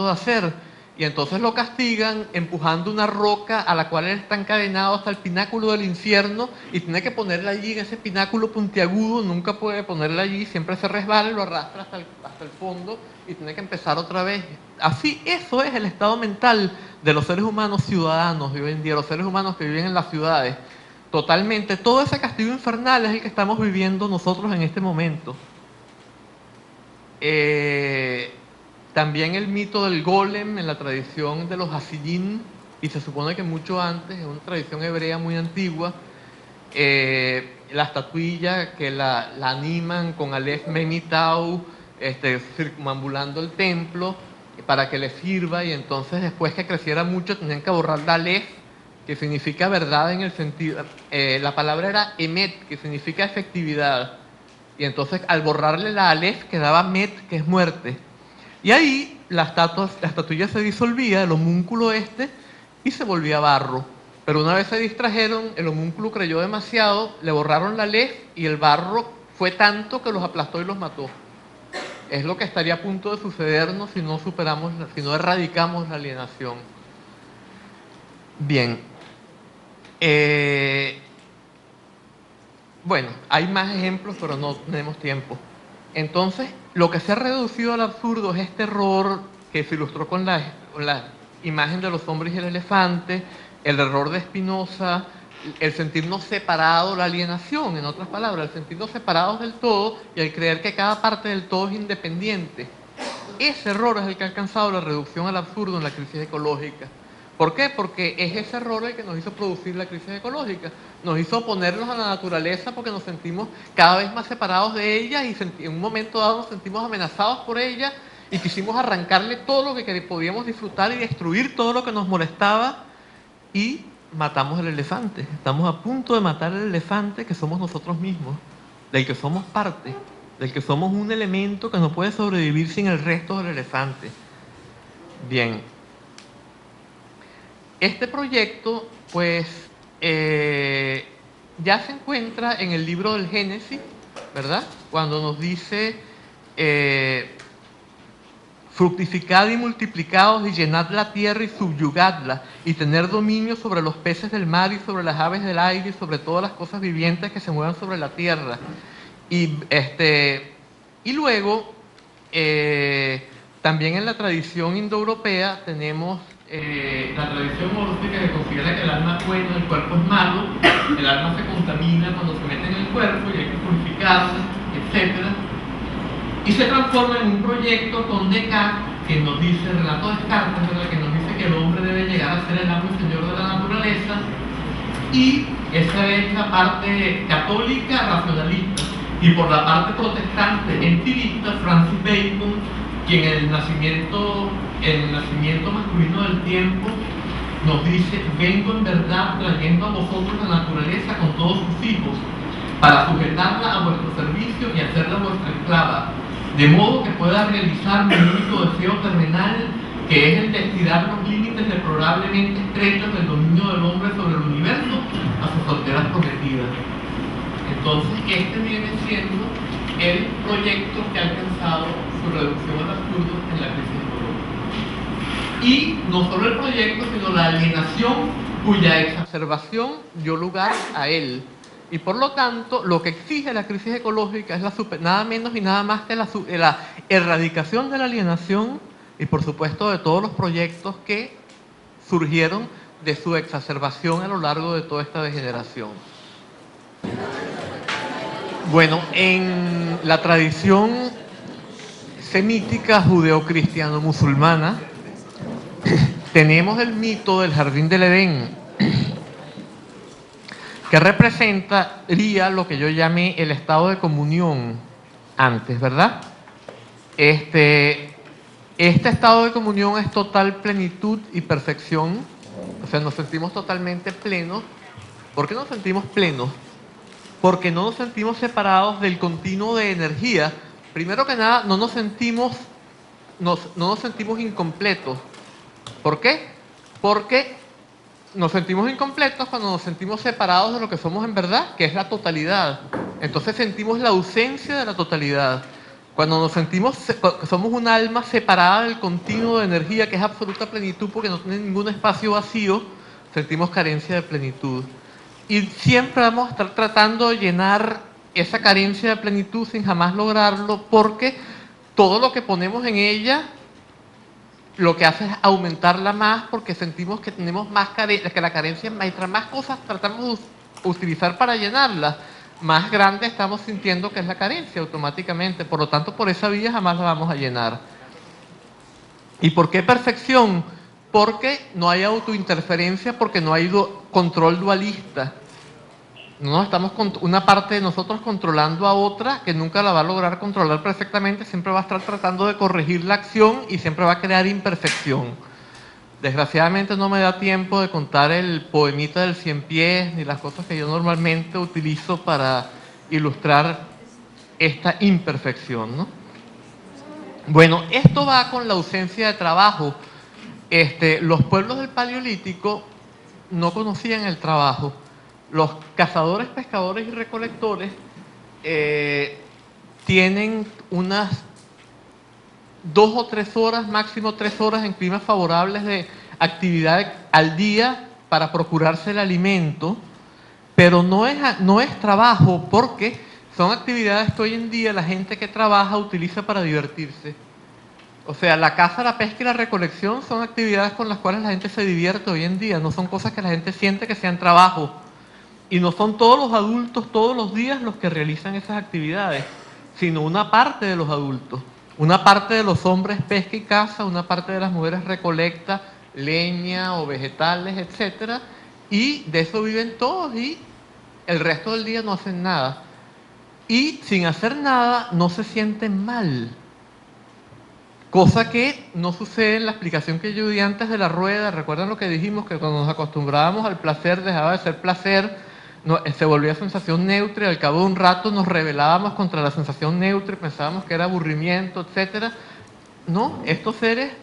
de hacer. Y entonces lo castigan empujando una roca a la cual él está encadenado hasta el pináculo del infierno y tiene que ponerla allí en ese pináculo puntiagudo, nunca puede ponerla allí, siempre se resbala y lo arrastra hasta el fondo y tiene que empezar otra vez. Así, eso es el estado mental de los seres humanos ciudadanos de hoy en día, los seres humanos que viven en las ciudades. Totalmente, todo ese castigo infernal es el que estamos viviendo nosotros en este momento. También el mito del golem en la tradición de los Hasidim, y se supone que mucho antes, es una tradición hebrea muy antigua, la estatuilla que la animan con Aleph Mem y Tau, circunambulando el templo para que le sirva, y entonces después que creciera mucho tenían que borrar la Aleph, que significa verdad en el sentido, la palabra era Emet, que significa efectividad, y entonces al borrarle la Aleph quedaba Met, que es muerte. Y ahí la estatuilla se disolvía, el homúnculo y se volvía barro. Pero una vez se distrajeron, el homúnculo creyó demasiado, le borraron la Aleph y el barro fue tanto que los aplastó y los mató. Es lo que estaría a punto de sucedernos si no erradicamos la alienación. Bien. Bueno, hay más ejemplos, pero no tenemos tiempo. Entonces, lo que se ha reducido al absurdo es este error que se ilustró con la imagen de los hombres y el elefante, el error de Spinoza, el sentirnos separados, la alienación, en otras palabras, el sentirnos separados del todo y el creer que cada parte del todo es independiente. Ese error es el que ha alcanzado la reducción al absurdo en la crisis ecológica. ¿Por qué? Porque es ese error el que nos hizo producir la crisis ecológica. Nos hizo oponernos a la naturaleza porque nos sentimos cada vez más separados de ella y en un momento dado nos sentimos amenazados por ella y quisimos arrancarle todo lo que podíamos disfrutar y destruir todo lo que nos molestaba y matamos el elefante. Estamos a punto de matar el elefante que somos nosotros mismos, del que somos parte, del que somos un elemento que no puede sobrevivir sin el resto del elefante. Bien. Este proyecto, pues, ya se encuentra en el libro del Génesis, ¿verdad? Cuando nos dice, fructificad y multiplicaos y llenad la tierra y subyugadla, y tener dominio sobre los peces del mar y sobre las aves del aire y sobre todas las cosas vivientes que se muevan sobre la tierra. Y luego, también en la tradición indoeuropea tenemos la tradición gnóstica que considera que el alma es bueno, el cuerpo es malo, el alma se contamina cuando se mete en el cuerpo y hay que purificarse, etc. Y se transforma en un proyecto con Descartes, que nos dice, Renato Descartes, ¿verdad?, que nos dice que el hombre debe llegar a ser el amo y señor de la naturaleza, y esa es la parte católica racionalista. Y por la parte protestante empirista, Francis Bacon, quien en el nacimiento masculino del tiempo nos dice: vengo en verdad trayendo a vosotros la naturaleza con todos sus hijos, para sujetarla a vuestro servicio y hacerla vuestra esclava, de modo que pueda realizar mi único deseo terrenal, que es el de estirar los límites deplorablemente estrechos del dominio del hombre sobre el universo a sus solteras prometidas. Entonces, este viene siendo el proyecto que ha alcanzado su reducción al absurdo en la crisis ecológica. Y no solo el proyecto, sino la alienación cuya exacerbación dio lugar a él. Y por lo tanto, lo que exige la crisis ecológica es nada menos y nada más que la erradicación de la alienación y, por supuesto, de todos los proyectos que surgieron de su exacerbación a lo largo de toda esta degeneración. Bueno, en la tradición semítica judeo-cristiano-musulmana tenemos el mito del jardín del Edén, que representaría lo que yo llamé el estado de comunión antes, ¿verdad? Este estado de comunión es total plenitud y perfección, o sea, nos sentimos totalmente plenos. ¿Por qué nos sentimos plenos? Porque no nos sentimos separados del continuo de energía. Primero que nada, no nos sentimos incompletos. ¿Por qué? Porque nos sentimos incompletos cuando nos sentimos separados de lo que somos en verdad, que es la totalidad. Entonces sentimos la ausencia de la totalidad. Cuando nos sentimos que somos un alma separada del continuo de energía, que es absoluta plenitud porque no tiene ningún espacio vacío, sentimos carencia de plenitud. Y siempre vamos a estar tratando de llenar esa carencia de plenitud sin jamás lograrlo, porque todo lo que ponemos en ella lo que hace es aumentarla más, porque sentimos que tenemos más carencia, que la carencia, mientras más cosas tratamos de utilizar para llenarla, más grande estamos sintiendo que es la carencia automáticamente. Por lo tanto, por esa vía jamás la vamos a llenar. ¿Y por qué perfección? Porque no hay autointerferencia, porque no hay control dualista. No estamos con una parte de nosotros controlando a otra que nunca la va a lograr controlar perfectamente, siempre va a estar tratando de corregir la acción y siempre va a crear imperfección. Desgraciadamente no me da tiempo de contar el poemita del 100 pies ni las cosas que yo normalmente utilizo para ilustrar esta imperfección, ¿no? Bueno, esto va con la ausencia de trabajo. Los pueblos del Paleolítico no conocían el trabajo. Los cazadores, pescadores y recolectores tienen unas 2 o 3 horas, máximo 3 horas en climas favorables de actividad al día para procurarse el alimento, pero no es trabajo, porque son actividades que hoy en día la gente que trabaja utiliza para divertirse. O sea, la caza, la pesca y la recolección son actividades con las cuales la gente se divierte hoy en día, no son cosas que la gente siente que sean trabajo. Y no son todos los adultos todos los días los que realizan esas actividades, sino una parte de los adultos. Una parte de los hombres pesca y caza, una parte de las mujeres recolecta leña o vegetales, etc. Y de eso viven todos y el resto del día no hacen nada. Y sin hacer nada no se sienten mal. Cosa que no sucede en la explicación que yo di antes de la rueda. ¿Recuerdan lo que dijimos? Que cuando nos acostumbrábamos al placer dejaba de ser placer, se volvía sensación neutra y al cabo de un rato nos rebelábamos contra la sensación neutra y pensábamos que era aburrimiento, etc. No, estos seres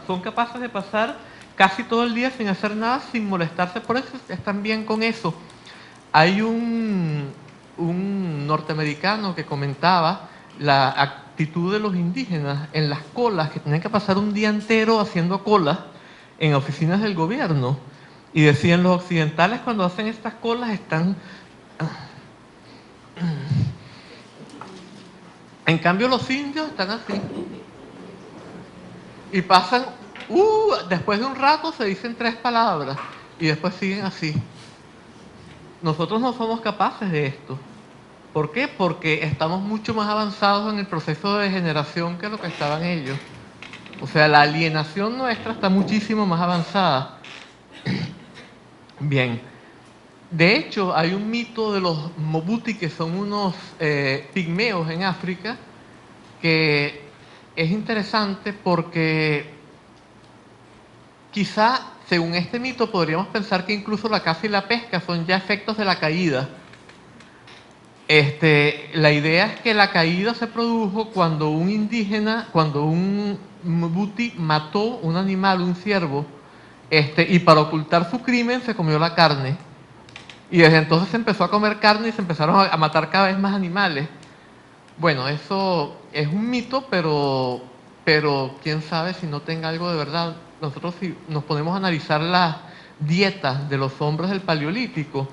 son capaces de pasar casi todo el día sin hacer nada, sin molestarse por eso, están bien con eso. Hay un norteamericano que comentaba la actitud de los indígenas en las colas, que tenían que pasar un día entero haciendo colas en oficinas del gobierno. Y decían, los occidentales cuando hacen estas colas están... En cambio los indios están así. Y pasan, después de un rato se dicen 3 palabras y después siguen así. Nosotros no somos capaces de esto. ¿Por qué? Porque estamos mucho más avanzados en el proceso de degeneración que lo que estaban ellos. O sea, la alienación nuestra está muchísimo más avanzada. Bien. De hecho, hay un mito de los Mobuti, que son unos pigmeos en África, que es interesante porque quizá, según este mito, podríamos pensar que incluso la caza y la pesca son ya efectos de la caída. La idea es que la caída se produjo cuando un indígena, cuando un Mbuti mató un animal, un ciervo, y para ocultar su crimen se comió la carne. Y desde entonces se empezó a comer carne y se empezaron a matar cada vez más animales. Bueno, eso es un mito, pero quién sabe si no tenga algo de verdad. Nosotros, si nos ponemos a analizar las dietas de los hombres del Paleolítico,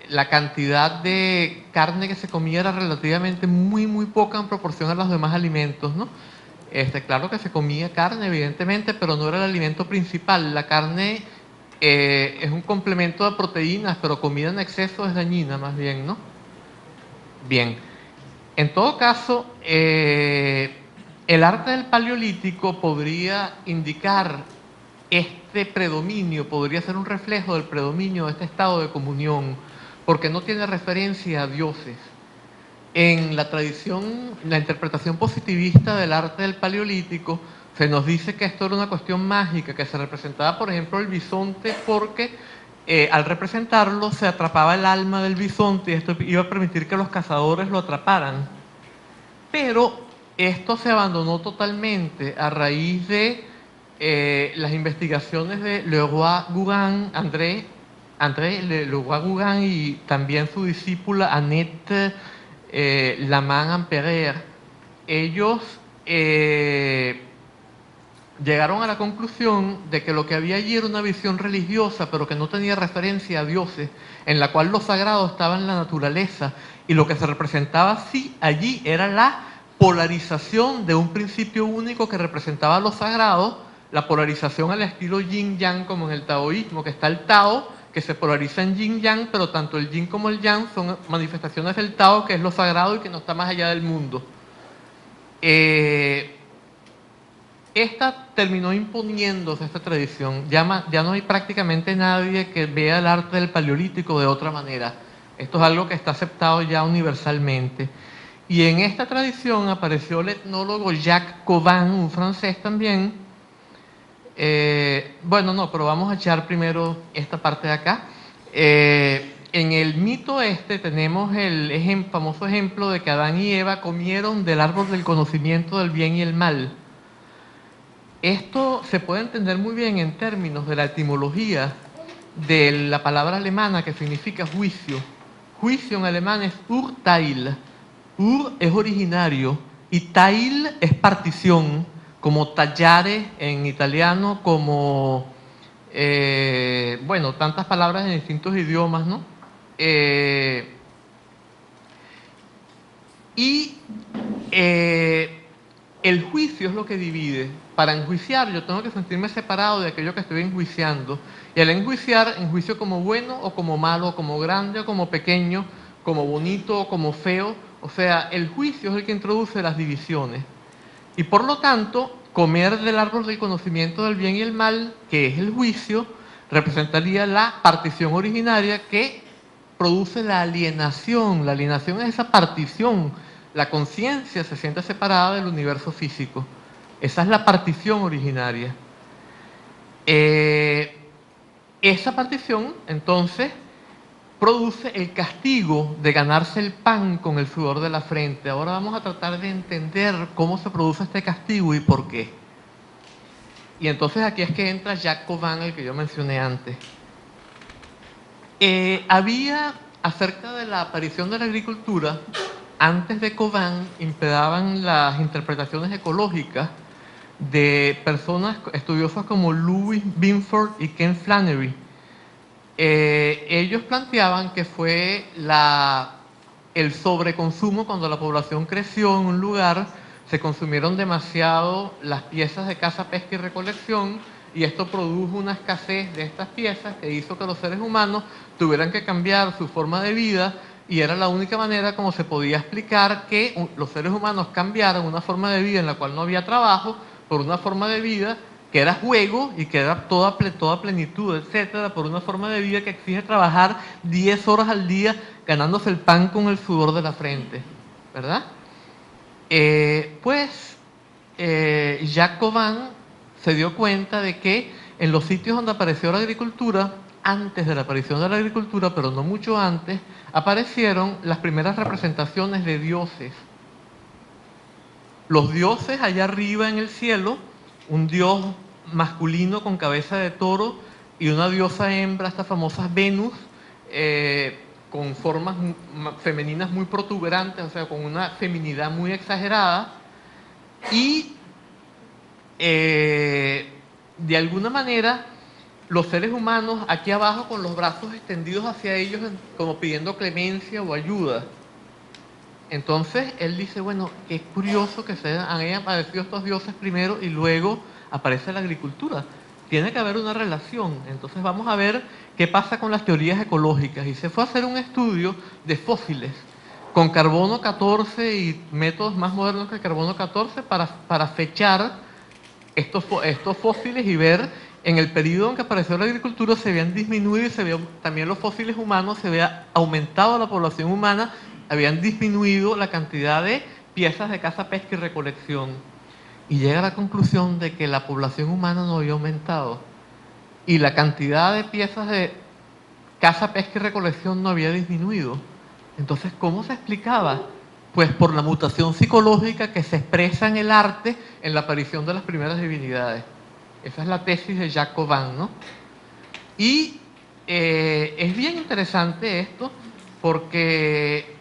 la cantidad de carne que se comía era relativamente muy poca en proporción a los demás alimentos, ¿no? Claro que se comía carne, evidentemente, pero no era el alimento principal. La carne es un complemento de proteínas, pero comida en exceso es dañina, más bien, ¿no? Bien. En todo caso, el arte del Paleolítico podría indicar este predominio, podría ser un reflejo del predominio de este estado de comunión, porque no tiene referencia a dioses. En la tradición, la interpretación positivista del arte del Paleolítico, se nos dice que esto era una cuestión mágica, que se representaba, por ejemplo, el bisonte, porque al representarlo se atrapaba el alma del bisonte y esto iba a permitir que los cazadores lo atraparan. Pero esto se abandonó totalmente a raíz de las investigaciones de Leroy-Gauguin, André Leroy-Gauguin, y también su discípula Annette Laman Amperer, ellos llegaron a la conclusión de que lo que había allí era una visión religiosa, pero que no tenía referencia a dioses, en la cual lo sagrado estaba en la naturaleza, y lo que se representaba allí era la polarización de un principio único que representaba lo sagrado, la polarización al estilo yin-yang, como en el taoísmo, que está el Tao, que se polariza en yin-yang, pero tanto el yin como el yang son manifestaciones del Tao, que es lo sagrado y que no está más allá del mundo. Esta terminó imponiéndose, esta tradición. Ya no hay prácticamente nadie que vea el arte del Paleolítico de otra manera. Esto es algo que está aceptado ya universalmente. Y en esta tradición apareció el etnólogo Jacques Cauvin, un francés también. Bueno, no, pero vamos a echar primero esta parte de acá. En el mito tenemos el famoso ejemplo de que Adán y Eva comieron del árbol del conocimiento del bien y el mal. Esto se puede entender muy bien en términos de la etimología de la palabra alemana que significa juicio. Juicio en alemán es Urteil. Ur es originario y Teil es partición, como tallare en italiano, como, bueno, tantas palabras en distintos idiomas, ¿no? El juicio es lo que divide. Para enjuiciar yo tengo que sentirme separado de aquello que estoy enjuiciando. Y al enjuiciar, enjuicio como bueno o como malo, como grande o como pequeño, como bonito o como feo. O sea, el juicio es el que introduce las divisiones. Y por lo tanto, comer del árbol del conocimiento del bien y el mal, que es el juicio, representaría la partición originaria que produce la alienación. La alienación es esa partición. La conciencia se siente separada del universo físico. Esa es la partición originaria. Esa partición, entonces, produce el castigo de ganarse el pan con el sudor de la frente. Ahora vamos a tratar de entender cómo se produce este castigo y por qué. Y entonces aquí es que entra Jacques Cauvin, el que yo mencioné antes. Había, acerca de la aparición de la agricultura, antes de Cauvin imperaban las interpretaciones ecológicas de personas estudiosas como Louis Binford y Ken Flannery. Ellos planteaban que fue el sobreconsumo cuando la población creció en un lugar, se consumieron demasiado las piezas de caza, pesca y recolección, y esto produjo una escasez de estas piezas que hizo que los seres humanos tuvieran que cambiar su forma de vida, y era la única manera como se podía explicar que los seres humanos cambiaran una forma de vida en la cual no había trabajo por una forma de vida que era juego y que era toda plenitud, etcétera, por una forma de vida que exige trabajar 10 horas al día ganándose el pan con el sudor de la frente, ¿verdad? Jacques Cauvin se dio cuenta de que en los sitios donde apareció la agricultura, antes de la aparición de la agricultura, pero no mucho antes, aparecieron las primeras representaciones de dioses. Los dioses allá arriba en el cielo, un dios masculino con cabeza de toro y una diosa hembra, esta famosa Venus, con formas femeninas muy protuberantes, o sea, con una feminidad muy exagerada, y de alguna manera los seres humanos aquí abajo con los brazos extendidos hacia ellos como pidiendo clemencia o ayuda. Entonces él dice, bueno, qué curioso que hayan aparecido estos dioses primero y luego aparece la agricultura. Tiene que haber una relación. Entonces vamos a ver qué pasa con las teorías ecológicas. Y se fue a hacer un estudio de fósiles con carbono 14 y métodos más modernos que el carbono 14 para fechar estos fósiles y ver en el periodo en que apareció la agricultura se habían disminuido y también los fósiles humanos, se había aumentado la población humana, habían disminuido la cantidad de piezas de caza, pesca y recolección. Y llega a la conclusión de que la población humana no había aumentado y la cantidad de piezas de caza, pesca y recolección no había disminuido. Entonces, ¿cómo se explicaba? Pues por la mutación psicológica que se expresa en el arte en la aparición de las primeras divinidades. Esa es la tesis de Jacques Cauvin, ¿no? Y es bien interesante esto porque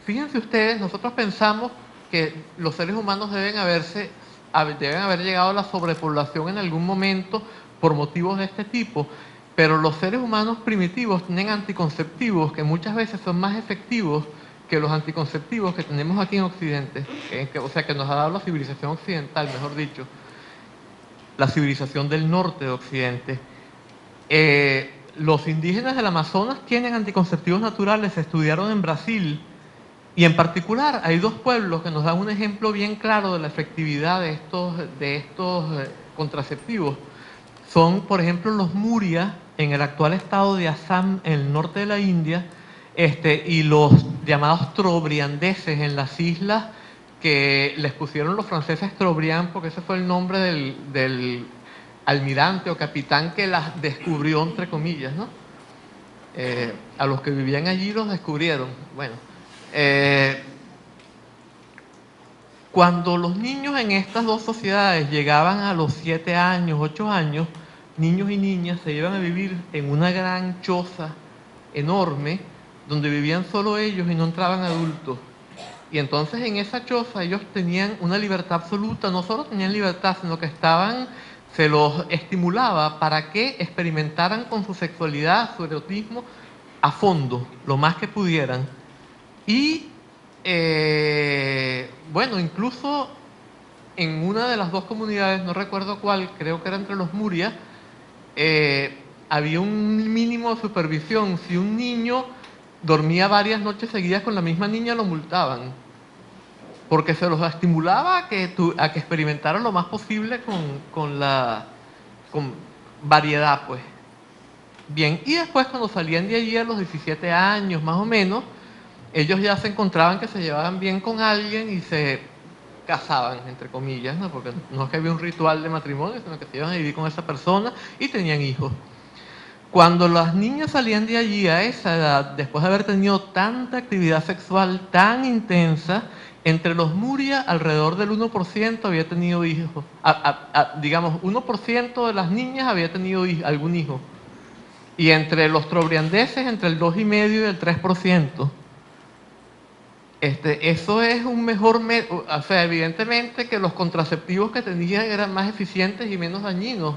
fíjense ustedes, nosotros pensamos que los seres humanos deben haber llegado a la sobrepoblación en algún momento por motivos de este tipo, pero los seres humanos primitivos tienen anticonceptivos que muchas veces son más efectivos que los anticonceptivos que tenemos aquí en Occidente, o sea, que nos ha dado la civilización occidental, mejor dicho, la civilización del norte de Occidente. Los indígenas del Amazonas tienen anticonceptivos naturales, se estudiaron en Brasil, y en particular hay dos pueblos que nos dan un ejemplo bien claro de la efectividad de estos contraceptivos. Son, por ejemplo, los Muria, en el actual estado de Assam, en el norte de la India, y los llamados trobriandeses en las islas que les pusieron los franceses Trobriand, porque ese fue el nombre del almirante o capitán que las descubrió, entre comillas, ¿no? A los que vivían allí los descubrieron. Bueno, cuando los niños en estas dos sociedades llegaban a los 7 años, 8 años, niños y niñas se iban a vivir en una gran choza enorme donde vivían solo ellos y no entraban adultos. Y entonces en esa choza ellos tenían una libertad absoluta, no solo tenían libertad, sino que se los estimulaba para que experimentaran con su sexualidad, su erotismo, a fondo, lo más que pudieran. Y bueno, incluso en una de las dos comunidades, no recuerdo cuál, creo que era entre los Muria, había un mínimo de supervisión. Si un niño dormía varias noches seguidas con la misma niña, lo multaban, porque se los estimulaba a que experimentaran lo más posible con variedad, pues. Bien, y después cuando salían de allí a los 17 años, más o menos, ellos ya se encontraban que se llevaban bien con alguien y se casaban, entre comillas, ¿no? Porque no es que había un ritual de matrimonio, sino que se iban a vivir con esa persona y tenían hijos. Cuando las niñas salían de allí a esa edad, después de haber tenido tanta actividad sexual tan intensa, entre los Muria alrededor del 1% había tenido hijos. Digamos, 1% de las niñas había tenido algún hijo. Y entre los trobriandeses, entre el 2,5% y el 3%. Eso es un mejor método, o sea, evidentemente que los contraceptivos que tenían eran más eficientes y menos dañinos.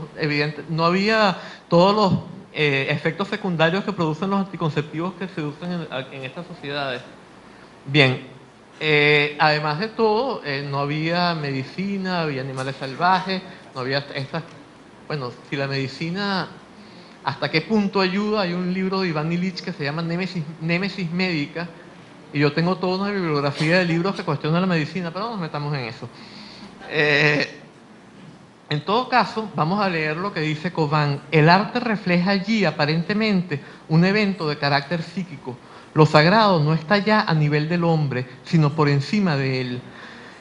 No había todos los efectos secundarios que producen los anticonceptivos que se usan en estas sociedades. Bien, además de todo, no había medicina, había animales salvajes, no había bueno, si la medicina, ¿hasta qué punto ayuda? Hay un libro de Iván Illich que se llama Némesis Médica, y yo tengo toda una bibliografía de libros que cuestionan la medicina, pero no nos metamos en eso. En todo caso, vamos a leer lo que dice Coban. El arte refleja allí, aparentemente, un evento de carácter psíquico. Lo sagrado no está ya a nivel del hombre, sino por encima de él.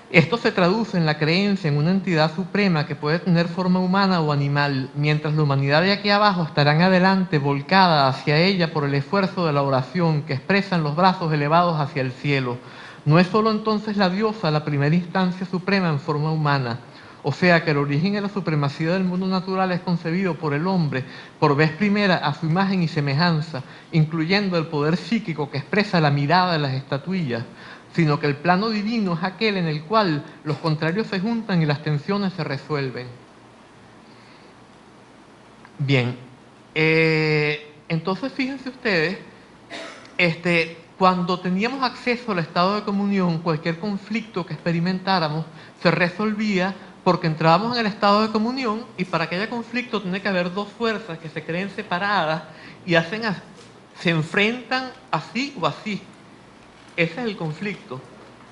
Esto se traduce en la creencia en una entidad suprema que puede tener forma humana o animal, mientras la humanidad de aquí abajo estará en adelante volcada hacia ella por el esfuerzo de la oración que expresan los brazos elevados hacia el cielo. No es solo entonces la diosa la primera instancia suprema en forma humana, o sea que el origen y la supremacía del mundo natural es concebido por el hombre por vez primera a su imagen y semejanza, incluyendo el poder psíquico que expresa la mirada de las estatuillas, sino que el plano divino es aquel en el cual los contrarios se juntan y las tensiones se resuelven. Bien, entonces fíjense ustedes, cuando teníamos acceso al estado de comunión, cualquier conflicto que experimentáramos se resolvía porque entrábamos en el estado de comunión, y para que haya conflicto tiene que haber dos fuerzas que se creen separadas y se enfrentan así o así. Ese es el conflicto.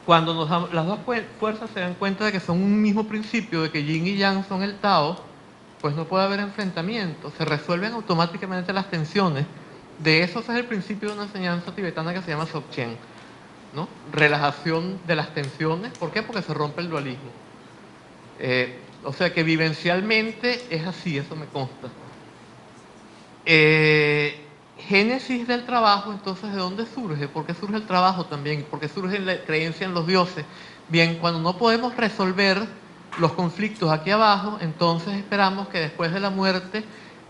Cuando las dos fuerzas se dan cuenta de que son un mismo principio, de que yin y yang son el Tao, pues no puede haber enfrentamiento, se resuelven automáticamente las tensiones. De eso es el principio de una enseñanza tibetana que se llama Dzogchen, ¿no? Relajación de las tensiones. ¿Por qué? Porque se rompe el dualismo. O sea que vivencialmente es así, eso me consta. Génesis del trabajo, entonces, ¿de dónde surge? ¿Por qué surge el trabajo también? ¿Por qué surge la creencia en los dioses? Bien, cuando no podemos resolver los conflictos aquí abajo, entonces esperamos que después de la muerte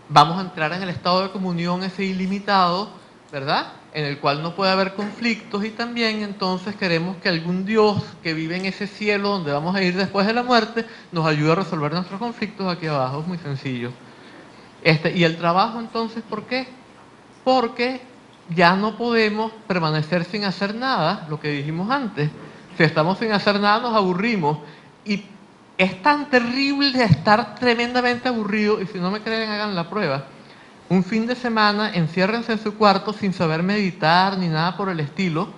vamos a entrar en el estado de comunión ese ilimitado, ¿verdad? en el cual no puede haber conflictos, y también entonces queremos que algún Dios que vive en ese cielo donde vamos a ir después de la muerte nos ayude a resolver nuestros conflictos aquí abajo. Es muy sencillo. Y el trabajo entonces, ¿por qué? Porque ya no podemos permanecer sin hacer nada, lo que dijimos antes. Si estamos sin hacer nada nos aburrimos, y es tan terrible estar tremendamente aburrido, y si no me creen hagan la prueba. Un fin de semana, enciérrense en su cuarto sin saber meditar ni nada por el estilo,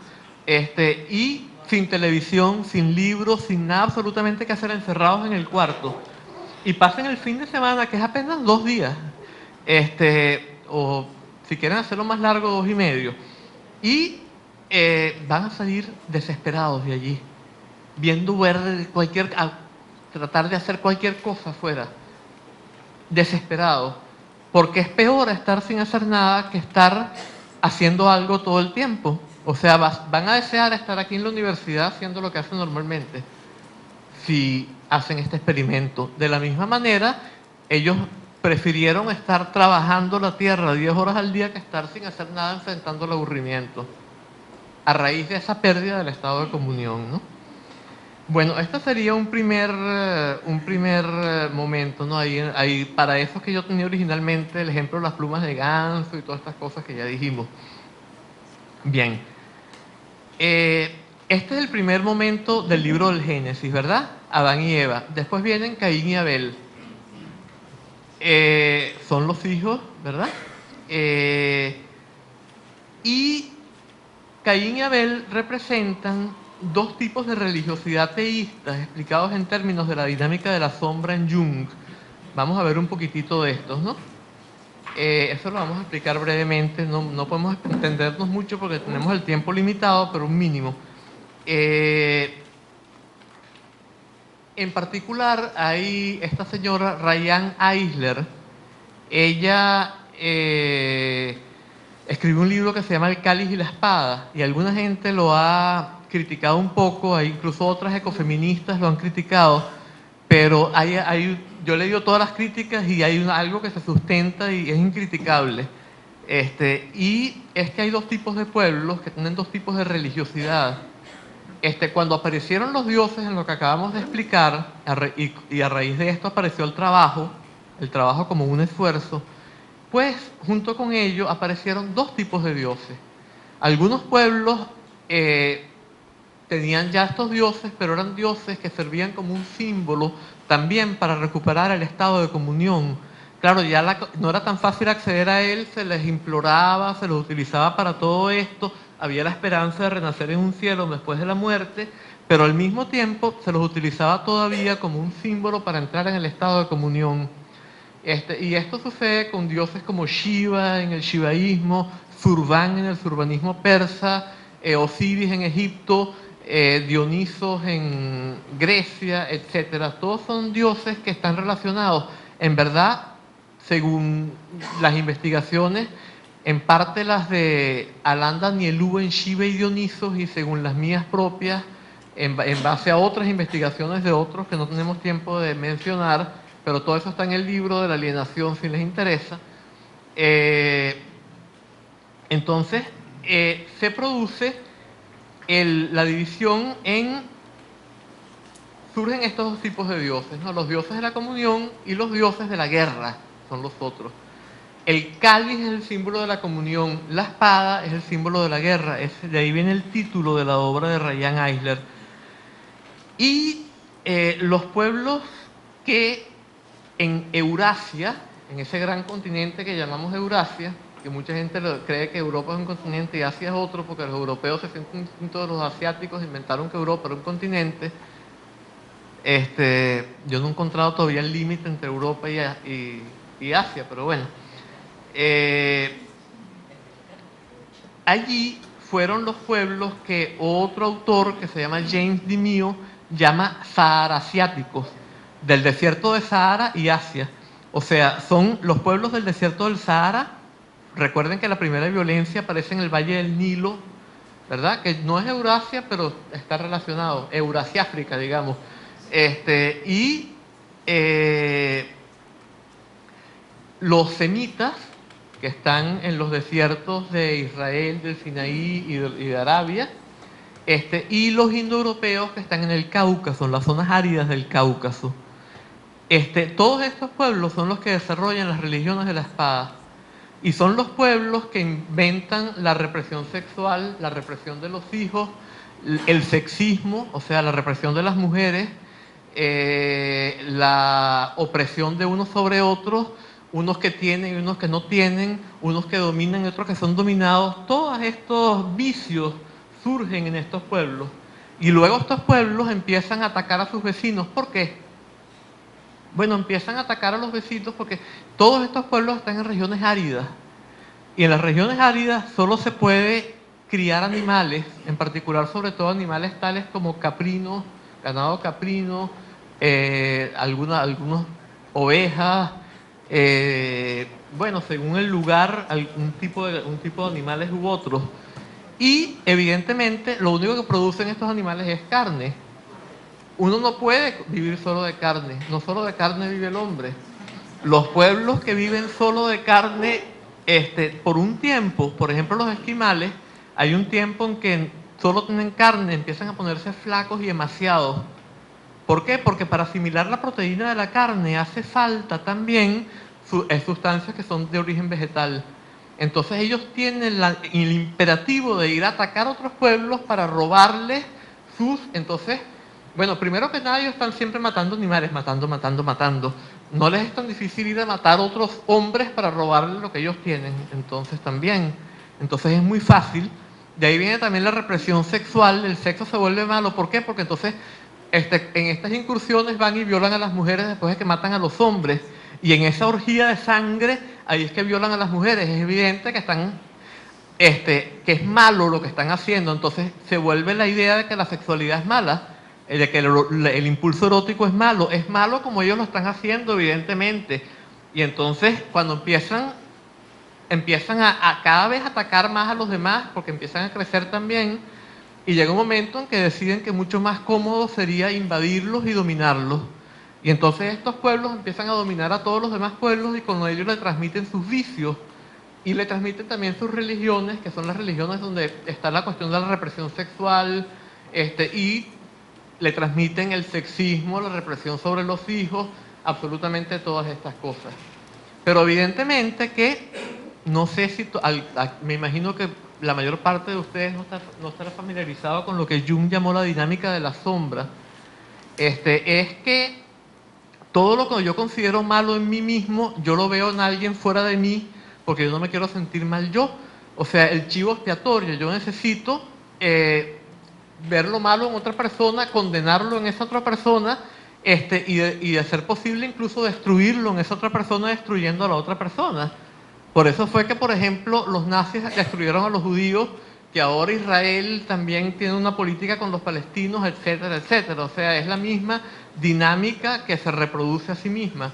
y sin televisión, sin libros, sin nada absolutamente que hacer, encerrados en el cuarto. Y pasen el fin de semana, que es apenas 2 días, o si quieren hacerlo más largo, 2 y medio. Y van a salir desesperados de allí, viendo ver tratar de hacer cualquier cosa afuera, desesperados. Porque es peor estar sin hacer nada que estar haciendo algo todo el tiempo. O sea, van a desear estar aquí en la universidad haciendo lo que hacen normalmente, si hacen este experimento. De la misma manera, ellos prefirieron estar trabajando la tierra 10 horas al día que estar sin hacer nada enfrentando el aburrimiento, a raíz de esa pérdida del estado de comunión, ¿no? Bueno, este sería un primer momento, ¿no? Ahí, para eso que yo tenía originalmente el ejemplo de las plumas de ganso y todas estas cosas que ya dijimos. Bien. Este es el primer momento del libro del Génesis, ¿verdad? Adán y Eva. Después vienen Caín y Abel. Son los hijos, ¿verdad? Y Caín y Abel representan 2 tipos de religiosidad teístas explicados en términos de la dinámica de la sombra en Jung. Vamos a ver un poquitito de estos, ¿no? Eso lo vamos a explicar brevemente, no podemos extendernos mucho porque tenemos el tiempo limitado, pero un mínimo. En particular, hay esta señora Ryan Eisler. Ella escribió un libro que se llama El cáliz y la espada, y alguna gente lo ha criticado un poco, incluso otras ecofeministas lo han criticado, pero yo he leído todas las críticas y hay algo que se sustenta y es incriticable. Y es que hay 2 tipos de pueblos que tienen 2 tipos de religiosidad. Cuando aparecieron los dioses en lo que acabamos de explicar, y a raíz de esto apareció el trabajo como un esfuerzo, pues junto con ello aparecieron 2 tipos de dioses. Algunos pueblos tenían ya estos dioses, pero eran dioses que servían como un símbolo también para recuperar el estado de comunión. Claro, ya no era tan fácil acceder a él, se les imploraba, se los utilizaba para todo esto, había la esperanza de renacer en un cielo después de la muerte, pero al mismo tiempo se los utilizaba todavía como un símbolo para entrar en el estado de comunión. Y esto sucede con dioses como Shiva en el shivaísmo, Zurvan en el zurvanismo persa, Osiris en Egipto, Dionisos en Grecia, etc. Todos son dioses que están relacionados, en verdad, según las investigaciones, en parte las de Alanda Nielú en Shiva y Dionisos, y según las mías propias, en base a otras investigaciones de otros que no tenemos tiempo de mencionar, pero todo eso está en el libro de la alienación si les interesa. Entonces, se produce la división surgen estos 2 tipos de dioses, ¿no? Los dioses de la comunión y los dioses de la guerra son los otros. El cáliz es el símbolo de la comunión, la espada es el símbolo de la guerra. De ahí viene el título de la obra de Ryan Eisler. Y los pueblos que en Eurasia, en ese gran continente que llamamos Eurasia, que mucha gente cree que Europa es un continente y Asia es otro, porque los europeos se sienten distintos de los asiáticos, inventaron que Europa era un continente. Yo no he encontrado todavía el límite entre Europa y Asia, pero bueno. Allí fueron los pueblos que otro autor que se llama James DeMille llama saharasiáticos, del desierto de Sahara y Asia. O sea, son los pueblos del desierto del Sahara. Recuerden que la primera violencia aparece en el Valle del Nilo, ¿verdad? Que no es Eurasia, pero está relacionado. Eurasia-África, digamos. Los semitas que están en los desiertos de Israel, del Sinaí y de Arabia, y los indoeuropeos que están en el Cáucaso, en las zonas áridas del Cáucaso. Todos estos pueblos son los que desarrollan las religiones de la espada. Y son los pueblos que inventan la represión sexual, la represión de los hijos, el sexismo, o sea, la represión de las mujeres, la opresión de unos sobre otros, unos que tienen y unos que no tienen, unos que dominan y otros que son dominados. Todos estos vicios surgen en estos pueblos. Y luego estos pueblos empiezan a atacar a sus vecinos. ¿Por qué? Bueno, empiezan a atacar a los vecinos porque todos estos pueblos están en regiones áridas. Y en las regiones áridas solo se puede criar animales, en particular sobre todo animales tales como caprinos, ganado caprino, algunas ovejas, bueno, según el lugar, un tipo de animales u otros. Y evidentemente lo único que producen estos animales es carne. Uno no puede vivir solo de carne, no solo de carne vive el hombre. Los pueblos que viven solo de carne, por un tiempo, por ejemplo los esquimales, hay un tiempo en que solo tienen carne, empiezan a ponerse flacos y demasiados. ¿Por qué? Porque para asimilar la proteína de la carne hace falta también sustancias que son de origen vegetal. Entonces ellos tienen el imperativo de ir a atacar a otros pueblos para robarles entonces, bueno, primero que nada ellos están siempre matando animales, matando. No les es tan difícil ir a matar a otros hombres para robarles lo que ellos tienen, entonces también. Entonces es muy fácil. De ahí viene también la represión sexual, el sexo se vuelve malo. ¿Por qué? Porque entonces en estas incursiones van y violan a las mujeres después de que matan a los hombres. Y en esa orgía de sangre, ahí es que violan a las mujeres. Es evidente que que es malo lo que están haciendo. Entonces se vuelve la idea de que la sexualidad es mala, de que el impulso erótico es malo como ellos lo están haciendo, evidentemente. Y entonces cuando empiezan a cada vez atacar más a los demás, porque empiezan a crecer también, y llega un momento en que deciden que mucho más cómodo sería invadirlos y dominarlos. Y entonces estos pueblos empiezan a dominar a todos los demás pueblos y con ellos le transmiten sus vicios y le transmiten también sus religiones, que son las religiones donde está la cuestión de la represión sexual, y le transmiten el sexismo, la represión sobre los hijos, absolutamente todas estas cosas. Pero evidentemente que, no sé si, me imagino que la mayor parte de ustedes no estará familiarizado con lo que Jung llamó la dinámica de la sombra. Es que todo lo que yo considero malo en mí mismo, yo lo veo en alguien fuera de mí, porque yo no me quiero sentir mal yo. O sea, el chivo expiatorio, yo necesito ver lo malo en otra persona, condenarlo en esa otra persona, y de ser posible incluso destruirlo en esa otra persona, destruyendo a la otra persona. Por eso fue que, por ejemplo, los nazis destruyeron a los judíos, que ahora Israel también tiene una política con los palestinos, etcétera, etcétera. O sea, es la misma dinámica que se reproduce a sí misma.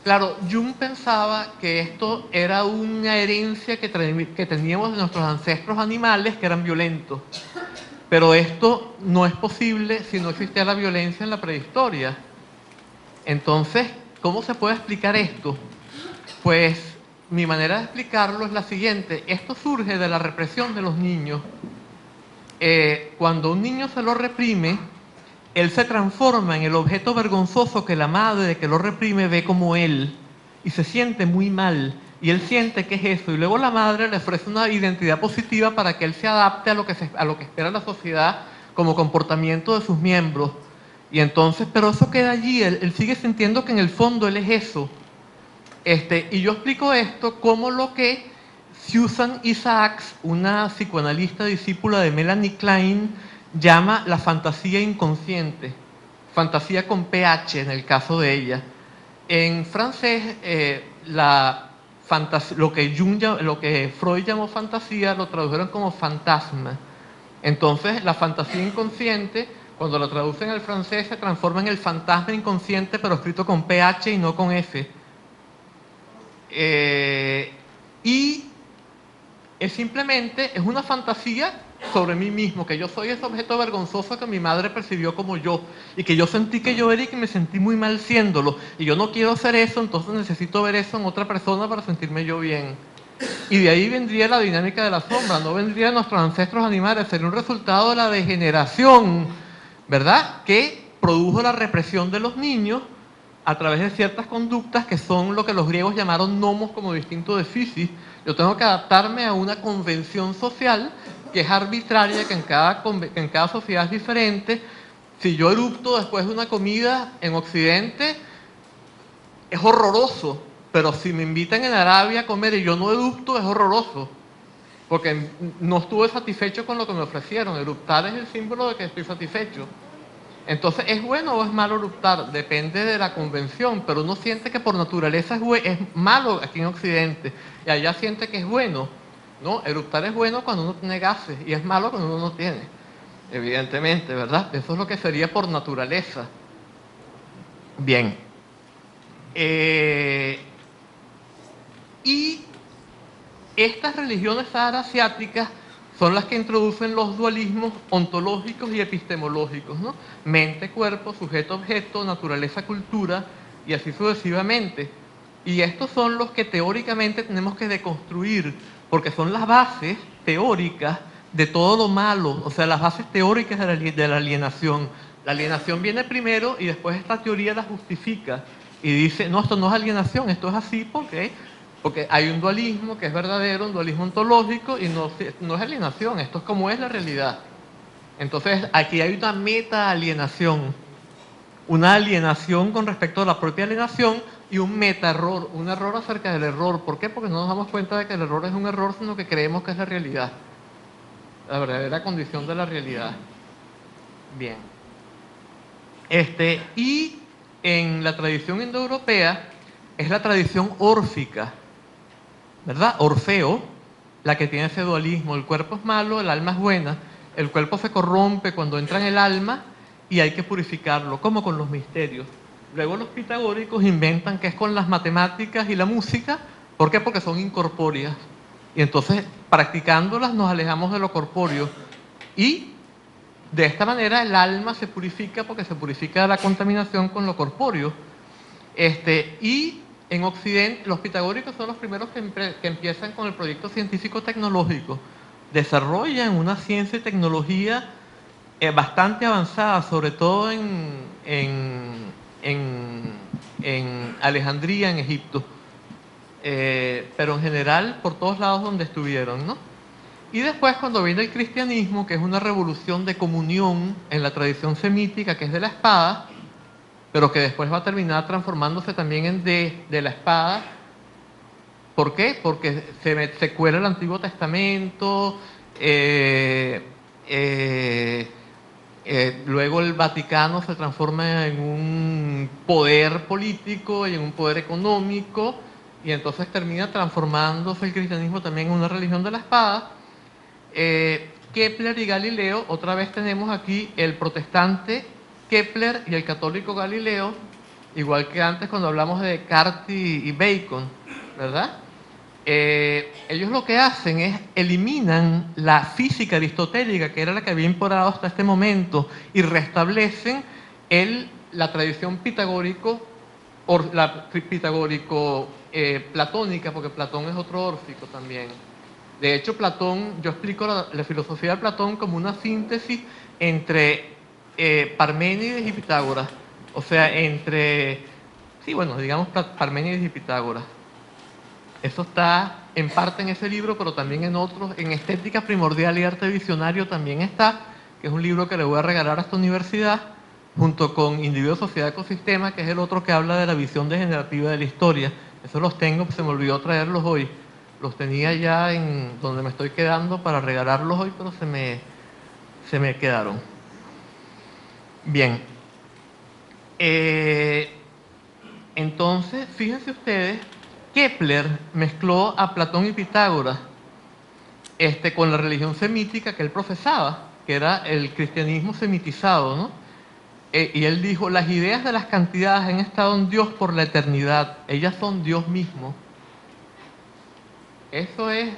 Claro, Jung pensaba que esto era una herencia que teníamos de nuestros ancestros animales que eran violentos. Pero esto no es posible si no existía la violencia en la prehistoria. Entonces, ¿cómo se puede explicar esto? Pues mi manera de explicarlo es la siguiente. Esto surge de la represión de los niños. Cuando un niño se lo reprime, él se transforma en el objeto vergonzoso que la madre que lo reprime ve como él y se siente muy mal. Y él siente que es eso. Y luego la madre le ofrece una identidad positiva para que él se adapte a lo que espera la sociedad como comportamiento de sus miembros. Y entonces, pero eso queda allí. Él sigue sintiendo que en el fondo él es eso. Y yo explico esto como lo que Susan Isaacs, una psicoanalista discípula de Melanie Klein, llama la fantasía inconsciente. Fantasía con PH en el caso de ella. En francés, lo que Freud llamó fantasía lo tradujeron como fantasma. Entonces, la fantasía inconsciente, cuando lo traducen al francés, se transforma en el fantasma inconsciente, pero escrito con PH y no con F. Y es una fantasía sobre mí mismo, que yo soy ese objeto vergonzoso que mi madre percibió como yo, y que yo sentí que yo era y que me sentí muy mal siéndolo, y yo no quiero hacer eso, entonces necesito ver eso en otra persona para sentirme yo bien. Y de ahí vendría la dinámica de la sombra, no vendría de nuestros ancestros animales, sería un resultado de la degeneración, ¿verdad?, que produjo la represión de los niños a través de ciertas conductas que son lo que los griegos llamaron nomos, como distinto de physis. Yo tengo que adaptarme a una convención social que es arbitraria, que en cada sociedad es diferente. Si yo erupto después de una comida en Occidente, es horroroso, pero si me invitan en Arabia a comer y yo no erupto, es horroroso, porque no estuve satisfecho con lo que me ofrecieron. Eruptar es el símbolo de que estoy satisfecho. Entonces, ¿es bueno o es malo eruptar? Depende de la convención, pero uno siente que por naturaleza es malo aquí en Occidente, y allá siente que es bueno, ¿no? Eruptar es bueno cuando uno tiene gases, y es malo cuando uno no tiene, evidentemente, ¿verdad? Eso es lo que sería por naturaleza. Bien. Y estas religiones sahara-asiáticas son las que introducen los dualismos ontológicos y epistemológicos, ¿no? Mente-cuerpo, sujeto-objeto, naturaleza-cultura, y así sucesivamente. Y estos son los que teóricamente tenemos que deconstruir, porque son las bases teóricas de todo lo malo, o sea, las bases teóricas de la alienación. La alienación viene primero y después esta teoría la justifica y dice, no, esto no es alienación, esto es así porque hay un dualismo que es verdadero, un dualismo ontológico, y no es alienación, esto es como es la realidad. Entonces, aquí hay una meta-alienación, una alienación con respecto a la propia alienación y un meta-error, un error acerca del error. ¿Por qué? Porque no nos damos cuenta de que el error es un error, sino que creemos que es la realidad, la verdadera condición de la realidad. Bien. Y en la tradición indoeuropea es la tradición órfica, ¿verdad? Orfeo, la que tiene ese dualismo. El cuerpo es malo, el alma es buena. El cuerpo se corrompe cuando entra en el alma y hay que purificarlo, como con los misterios. Luego los pitagóricos inventan que es con las matemáticas y la música. ¿Por qué? Porque son incorpóreas. Y entonces, practicándolas, nos alejamos de lo corpóreo. Y de esta manera el alma se purifica, porque se purifica de la contaminación con lo corpóreo. Y en Occidente, los pitagóricos son los primeros que empiezan con el proyecto científico-tecnológico. Desarrollan una ciencia y tecnología bastante avanzada, sobre todo en Alejandría, en Egipto. Pero en general, por todos lados donde estuvieron, ¿no? Y después, cuando viene el cristianismo, que es una revolución de comunión en la tradición semítica, que es de la espada, pero que después va a terminar transformándose también en de la espada. ¿Por qué? Porque se cuela el Antiguo Testamento, luego el Vaticano se transforma en un poder político y en un poder económico, y entonces termina transformándose el cristianismo también en una religión de la espada. Kepler y Galileo, otra vez tenemos aquí el protestante Kepler y el católico Galileo, igual que antes cuando hablamos de Descartes y Bacon, ¿verdad? Ellos lo que hacen es eliminan la física aristotélica, que era la que había imperado hasta este momento, y restablecen la tradición platónica, porque Platón es otro órfico también. De hecho, Platón, yo explico la filosofía de Platón como una síntesis entre Parménides y Pitágoras. O sea, digamos Parménides y Pitágoras. Eso está en parte en ese libro, pero también en otros. En Estética Primordial y Arte Visionario también está, que es un libro que le voy a regalar a esta universidad, junto con Individuo, Sociedad, Ecosistema, que es el otro que habla de la visión degenerativa de la historia. Eso los tengo, se me olvidó traerlos hoy. Los tenía ya en donde me estoy quedando para regalarlos hoy, pero se me quedaron. Bien. Entonces, fíjense ustedes, Kepler mezcló a Platón y Pitágoras con la religión semítica que él profesaba, que era el cristianismo semitizado, ¿no? Y él dijo, las ideas de las cantidades han estado en Dios por la eternidad, ellas son Dios mismo. Eso es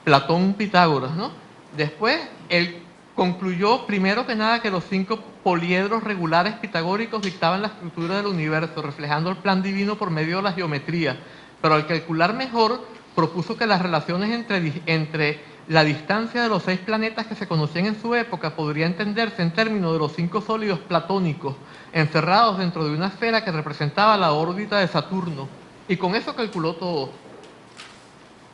Platón, Pitágoras, ¿no? Después, él concluyó, primero que nada, que los 5 poliedros regulares pitagóricos dictaban la estructura del universo, reflejando el plan divino por medio de la geometría. pero al calcular mejor propuso que las relaciones entre la distancia de los 6 planetas que se conocían en su época podría entenderse en términos de los 5 sólidos platónicos encerrados dentro de una esfera que representaba la órbita de Saturno, y con eso calculó todo.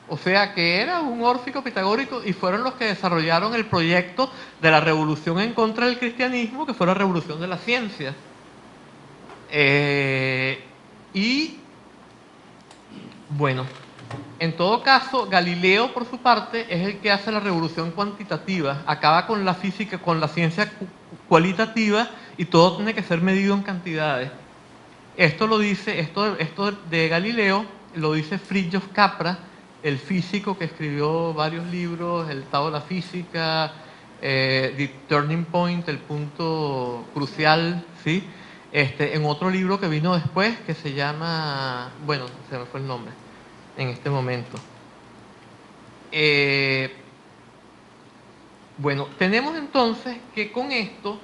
O sea que era un órfico pitagórico, y fueron los que desarrollaron el proyecto de la revolución en contra del cristianismo, que fue la revolución de la ciencia. Y bueno, en todo caso, Galileo, por su parte, es el que hace la revolución cuantitativa, acaba con la física, con la ciencia cualitativa, y todo tiene que ser medido en cantidades. Esto lo dice, esto de Galileo lo dice Fritjof Capra, el físico que escribió varios libros, El Estado de la Física, The Turning Point, El Punto Crucial, ¿sí? En otro libro que vino después, que se llama, bueno, se me fue el nombre en este momento. Bueno, tenemos entonces que con esto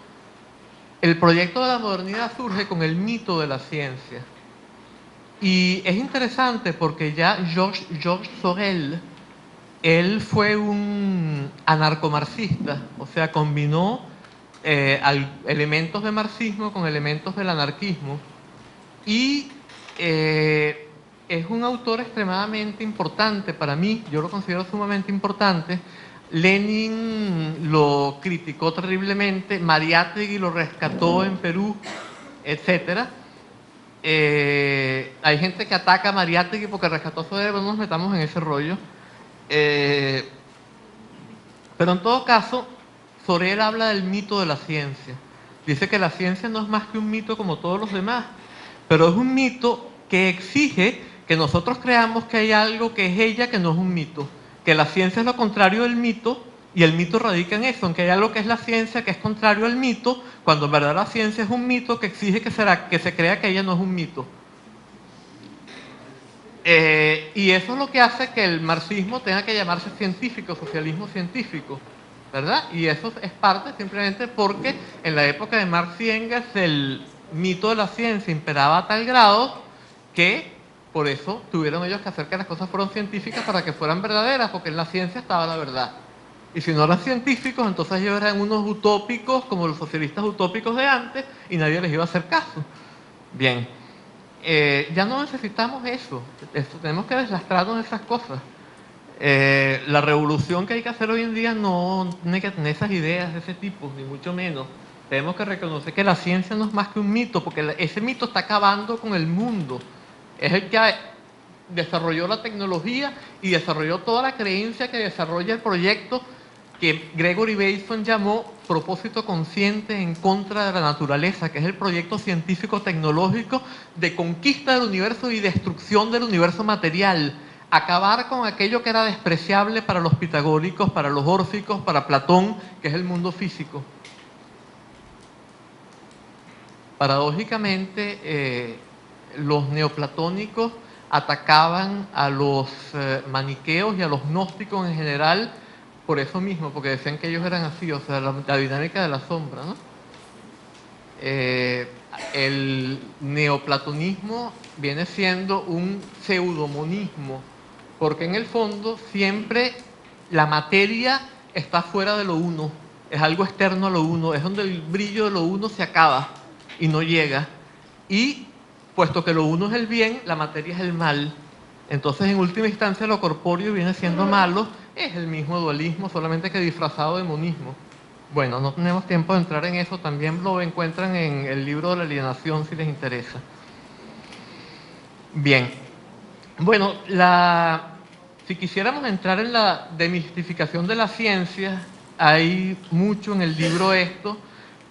el proyecto de la modernidad surge con el mito de la ciencia. Y es interesante porque ya Georges Sorel, él fue un anarcomarxista, o sea, combinó elementos de marxismo con elementos del anarquismo, y es un autor extremadamente importante para mí, yo lo considero sumamente importante. Lenin lo criticó terriblemente, Mariátegui lo rescató en Perú, etc. Hay gente que ataca a Mariátegui porque rescató a Sorel, no nos metamos en ese rollo. Pero en todo caso, Sorel habla del mito de la ciencia. Dice que la ciencia no es más que un mito como todos los demás, pero es un mito que exige que nosotros creamos que hay algo que es ella, que no es un mito. Que la ciencia es lo contrario del mito, y el mito radica en eso, en que hay algo que es la ciencia que es contrario al mito, cuando en verdad la ciencia es un mito que exige que se crea que ella no es un mito. Y eso es lo que hace que el marxismo tenga que llamarse científico, socialismo científico, ¿verdad? Y eso es parte simplemente porque en la época de Marx y Engels el mito de la ciencia imperaba a tal grado que por eso tuvieron ellos que hacer que las cosas fueran científicas para que fueran verdaderas, porque en la ciencia estaba la verdad. Y si no eran científicos, entonces ellos eran unos utópicos como los socialistas utópicos de antes, y nadie les iba a hacer caso. Bien. Ya no necesitamos eso, tenemos que deslastrarnos de esas cosas. La revolución que hay que hacer hoy en día no tiene que tener esas ideas de ese tipo, ni mucho menos. Tenemos que reconocer que la ciencia no es más que un mito, porque ese mito está acabando con el mundo. Es el que desarrolló la tecnología y desarrolló toda la creencia que desarrolla el proyecto que Gregory Bateson llamó propósito consciente en contra de la naturaleza, que es el proyecto científico-tecnológico de conquista del universo y destrucción del universo material. Acabar con aquello que era despreciable para los pitagóricos, para los órficos, para Platón, que es el mundo físico. Paradójicamente, los neoplatónicos atacaban a los maniqueos y a los gnósticos en general, por eso mismo, porque decían que ellos eran así, o sea, la dinámica de la sombra, ¿no? El neoplatonismo viene siendo un pseudomonismo, porque en el fondo siempre la materia está fuera de lo uno, es algo externo a lo uno, es donde el brillo de lo uno se acaba y no llega. Y puesto que lo uno es el bien, la materia es el mal. Entonces, en última instancia, lo corpóreo viene siendo malo, es el mismo dualismo, solamente que disfrazado de monismo. Bueno, no tenemos tiempo de entrar en eso, también lo encuentran en el libro de la alienación si les interesa. Bien, bueno, si quisiéramos entrar en la demistificación de la ciencia, hay mucho en el libro esto,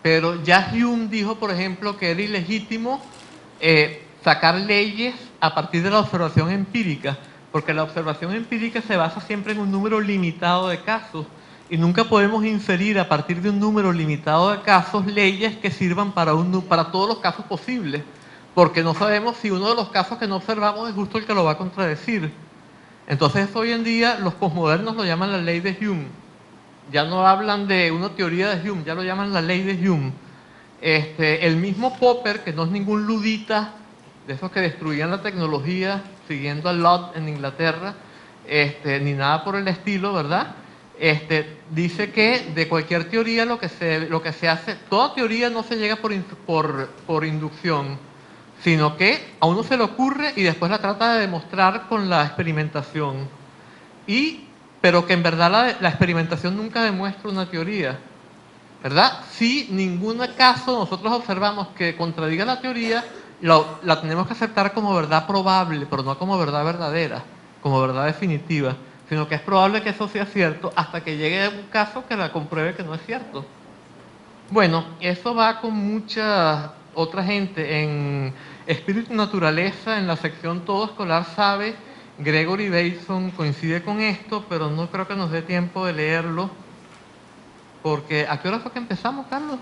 pero ya Hume dijo, por ejemplo, que era ilegítimo sacar leyes a partir de la observación empírica, porque la observación empírica se basa siempre en un número limitado de casos, y nunca podemos inferir a partir de un número limitado de casos leyes que sirvan para todos los casos posibles, porque no sabemos si uno de los casos que no observamos es justo el que lo va a contradecir. Entonces hoy en día los posmodernos lo llaman la ley de Hume. Ya no hablan de una teoría de Hume, ya lo llaman la ley de Hume. El mismo Popper, que no es ningún ludita de esos que destruían la tecnología, siguiendo a Locke en Inglaterra, ni nada por el estilo, ¿verdad? Dice que de cualquier teoría lo que se hace, toda teoría no se llega por inducción, sino que a uno se le ocurre y después la trata de demostrar con la experimentación. Pero que en verdad la experimentación nunca demuestra una teoría, ¿verdad? Si ningún caso nosotros observamos que contradiga la teoría, la tenemos que aceptar como verdad probable, pero no como verdad verdadera, como verdad definitiva, sino que es probable que eso sea cierto hasta que llegue un caso que la compruebe que no es cierto. Bueno, eso va con mucha otra gente. En Espíritu y Naturaleza, en la sección Todo Escolar Sabe, Gregory Bateson coincide con esto, pero no creo que nos dé tiempo de leerlo, porque ¿a qué hora fue que empezamos, Carlos?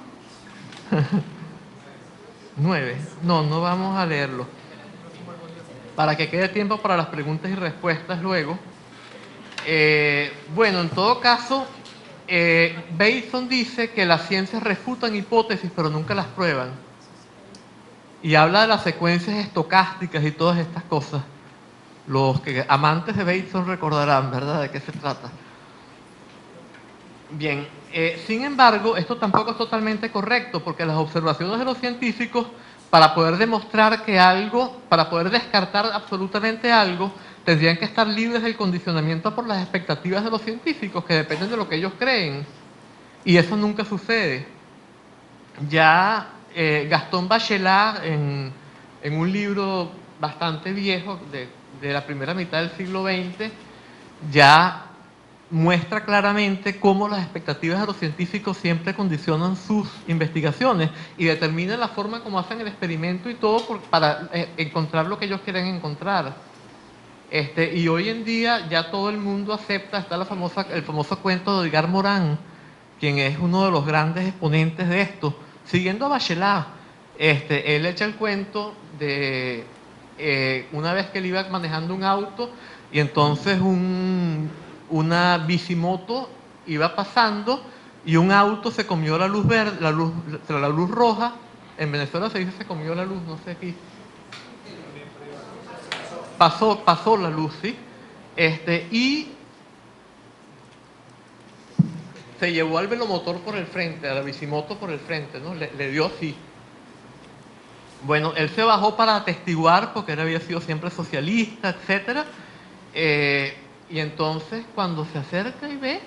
9. No vamos a leerlo. Para que quede tiempo para las preguntas y respuestas luego. Bueno, en todo caso, Bateson dice que las ciencias refutan hipótesis, pero nunca las prueban. Y habla de las secuencias estocásticas y todas estas cosas. Los que amantes de Bateson recordarán, ¿verdad?, de qué se trata. Bien, sin embargo, esto tampoco es totalmente correcto, porque las observaciones de los científicos, para poder demostrar que algo, para poder descartar absolutamente algo, tendrían que estar libres del condicionamiento por las expectativas de los científicos, que dependen de lo que ellos creen. Y eso nunca sucede. Ya Gastón Bachelard, en un libro bastante viejo, de la primera mitad del siglo XX, ya muestra claramente cómo las expectativas de los científicos siempre condicionan sus investigaciones y determinan la forma como hacen el experimento y todo para encontrar lo que ellos quieren encontrar. Y hoy en día ya todo el mundo acepta, está el famoso cuento de Edgar Morin, quien es uno de los grandes exponentes de esto, siguiendo a Bachelard. Él echa el cuento de una vez que él iba manejando un auto y entonces una bicimoto iba pasando y un auto se comió la luz verde, la luz roja. En Venezuela se dice se comió la luz, no sé aquí. Pasó la luz, ¿sí? Y se llevó al velomotor por el frente, a la bicimoto por el frente, ¿no? Le dio así. Bueno, él se bajó para atestiguar porque él había sido siempre socialista, etc. Y entonces cuando se acerca y ve,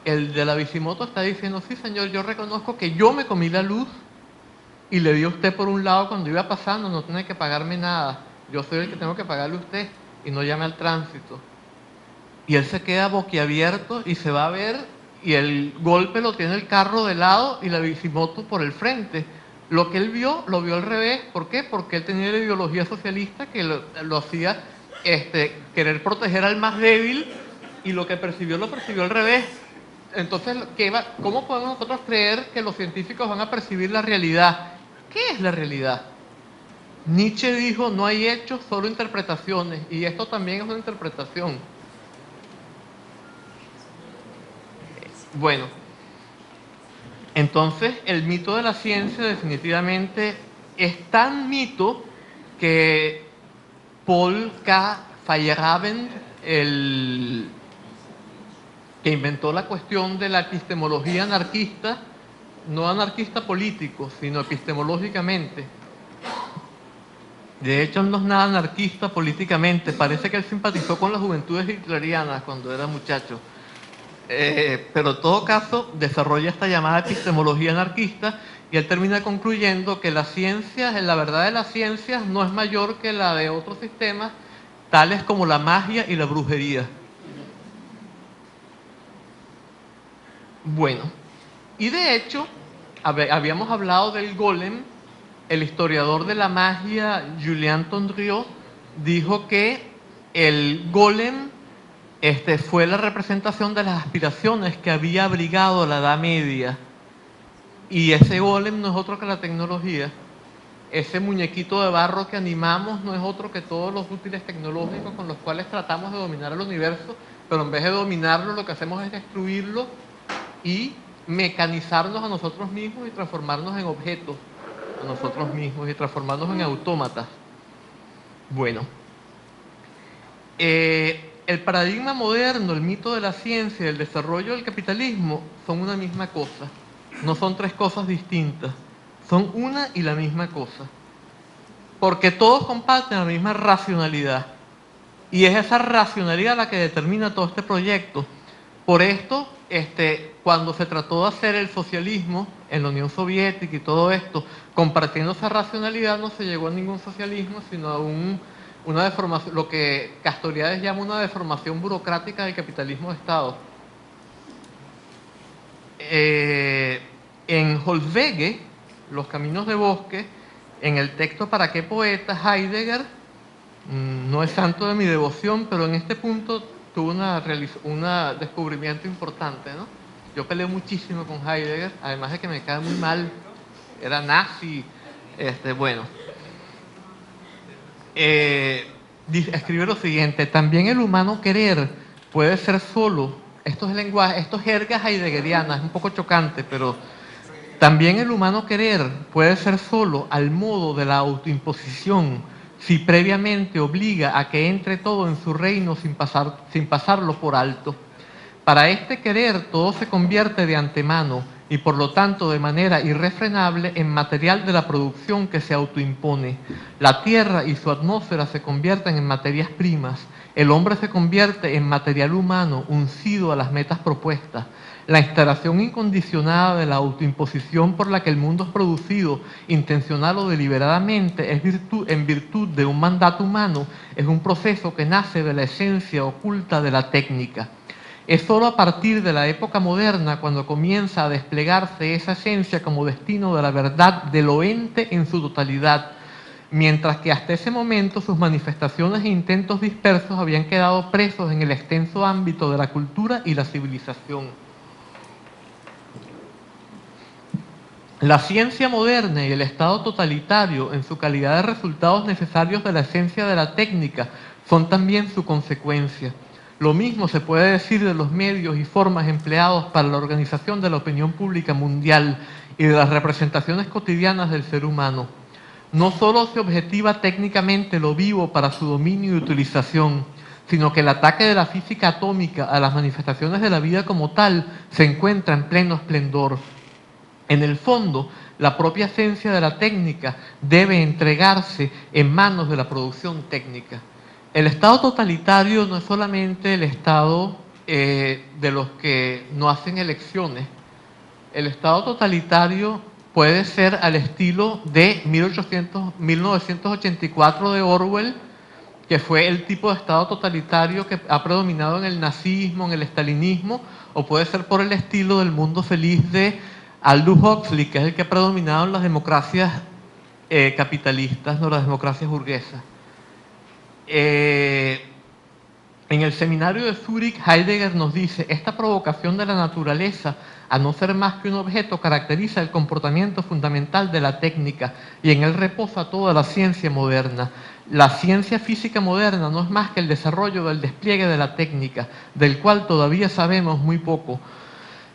el de la bicimoto está diciendo, sí señor, yo reconozco que yo me comí la luz y le di a usted por un lado cuando iba pasando, no tiene que pagarme nada. Yo soy el que tengo que pagarle a usted y no llame al tránsito. Y él se queda boquiabierto y se va a ver y el golpe lo tiene el carro de lado y la bicimoto por el frente. Lo que él vio, lo vio al revés. ¿Por qué? Porque él tenía la ideología socialista que lo hacía querer proteger al más débil y lo que percibió lo percibió al revés. Entonces, ¿cómo podemos nosotros creer que los científicos van a percibir la realidad? ¿Qué es la realidad? Nietzsche dijo, no hay hechos, solo interpretaciones, y esto también es una interpretación. Bueno, entonces el mito de la ciencia definitivamente es tan mito que Paul K. Feyerabend, que inventó la cuestión de la epistemología anarquista, no anarquista político, sino epistemológicamente. De hecho, él no es nada anarquista políticamente, parece que él simpatizó con las juventudes hitlerianas cuando era muchacho. Pero en todo caso, desarrolla esta llamada epistemología anarquista y él termina concluyendo que la verdad de las ciencias no es mayor que la de otros sistemas, tales como la magia y la brujería. Bueno, y de hecho, habíamos hablado del golem. El historiador de la magia, Julien Tondriot, dijo que el golem fue la representación de las aspiraciones que había abrigado la Edad Media. Y ese golem no es otro que la tecnología. Ese muñequito de barro que animamos no es otro que todos los útiles tecnológicos con los cuales tratamos de dominar el universo, pero en vez de dominarlo lo que hacemos es destruirlo y mecanizarnos a nosotros mismos y transformarnos en objetos a nosotros mismos y transformarnos en autómatas. Bueno, El paradigma moderno, el mito de la ciencia y el desarrollo del capitalismo son una misma cosa. No son tres cosas distintas. Son una y la misma cosa. Porque todos comparten la misma racionalidad. Y es esa racionalidad la que determina todo este proyecto. Por esto, cuando se trató de hacer el socialismo en la Unión Soviética y todo esto, compartiendo esa racionalidad, no se llegó a ningún socialismo, sino a una deformación, lo que Castoriadis llama una deformación burocrática del capitalismo de Estado. En Holzwege, Los Caminos de Bosque, en el texto ¿Para qué poeta?, Heidegger, no es santo de mi devoción, pero en este punto tuvo un descubrimiento importante, ¿no? Yo peleé muchísimo con Heidegger, además de que me cae muy mal, era nazi, bueno. Escribe lo siguiente: también el humano querer puede ser solo, esto es lenguaje, esto es jerga heideggeriana, es un poco chocante, pero también el humano querer puede ser solo al modo de la autoimposición, si previamente obliga a que entre todo en su reino sin pasarlo por alto. Para este querer todo se convierte de antemano y por lo tanto de manera irrefrenable en material de la producción que se autoimpone. La tierra y su atmósfera se convierten en materias primas. El hombre se convierte en material humano uncido a las metas propuestas. La instalación incondicionada de la autoimposición por la que el mundo es producido, intencional o deliberadamente, en virtud de un mandato humano, es un proceso que nace de la esencia oculta de la técnica. Es sólo a partir de la época moderna cuando comienza a desplegarse esa esencia como destino de la verdad de lo ente en su totalidad, mientras que hasta ese momento sus manifestaciones e intentos dispersos habían quedado presos en el extenso ámbito de la cultura y la civilización. La ciencia moderna y el Estado totalitario, en su calidad de resultados necesarios de la esencia de la técnica, son también su consecuencia. Lo mismo se puede decir de los medios y formas empleados para la organización de la opinión pública mundial y de las representaciones cotidianas del ser humano. No solo se objetiva técnicamente lo vivo para su dominio y utilización, sino que el ataque de la física atómica a las manifestaciones de la vida como tal se encuentra en pleno esplendor. En el fondo, la propia esencia de la técnica debe entregarse en manos de la producción técnica. El Estado totalitario no es solamente el Estado de los que no hacen elecciones. El Estado totalitario puede ser al estilo de 1984 de Orwell, que fue el tipo de Estado totalitario que ha predominado en el nazismo, en el estalinismo, o puede ser por el estilo del Mundo Feliz de Aldous Huxley, que es el que ha predominado en las democracias capitalistas, no las democracias burguesas. En el seminario de Zúrich, Heidegger nos dice: esta provocación de la naturaleza, a no ser más que un objeto, caracteriza el comportamiento fundamental de la técnica y en él reposa toda la ciencia moderna. La ciencia física moderna no es más que el desarrollo del despliegue de la técnica, del cual todavía sabemos muy poco.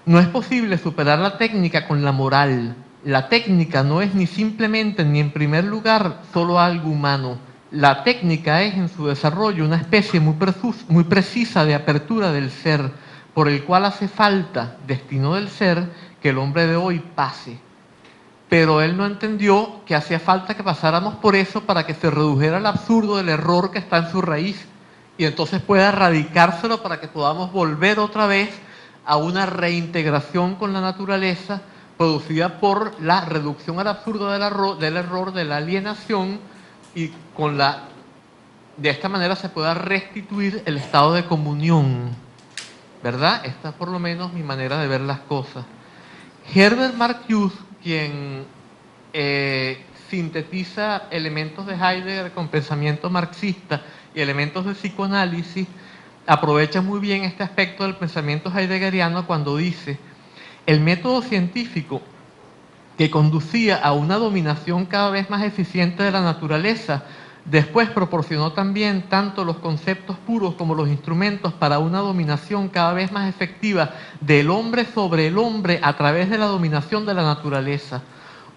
No es posible superar la técnica con la moral. La técnica no es ni simplemente ni en primer lugar solo algo humano. La técnica es en su desarrollo una especie muy precisa de apertura del ser, por el cual hace falta, destino del ser, que el hombre de hoy pase. Pero él no entendió que hacía falta que pasáramos por eso para que se redujera al absurdo del error que está en su raíz y entonces pueda erradicárselo para que podamos volver otra vez a una reintegración con la naturaleza producida por la reducción al absurdo del error, de la alienación, y de esta manera se pueda restituir el estado de comunión, ¿verdad? Esta es por lo menos mi manera de ver las cosas. Herbert Marcuse, quien sintetiza elementos de Heidegger con pensamiento marxista y elementos de psicoanálisis, aprovecha muy bien este aspecto del pensamiento heideggeriano cuando dice: el método científico que conducía a una dominación cada vez más eficiente de la naturaleza, después proporcionó también tanto los conceptos puros como los instrumentos para una dominación cada vez más efectiva del hombre sobre el hombre a través de la dominación de la naturaleza.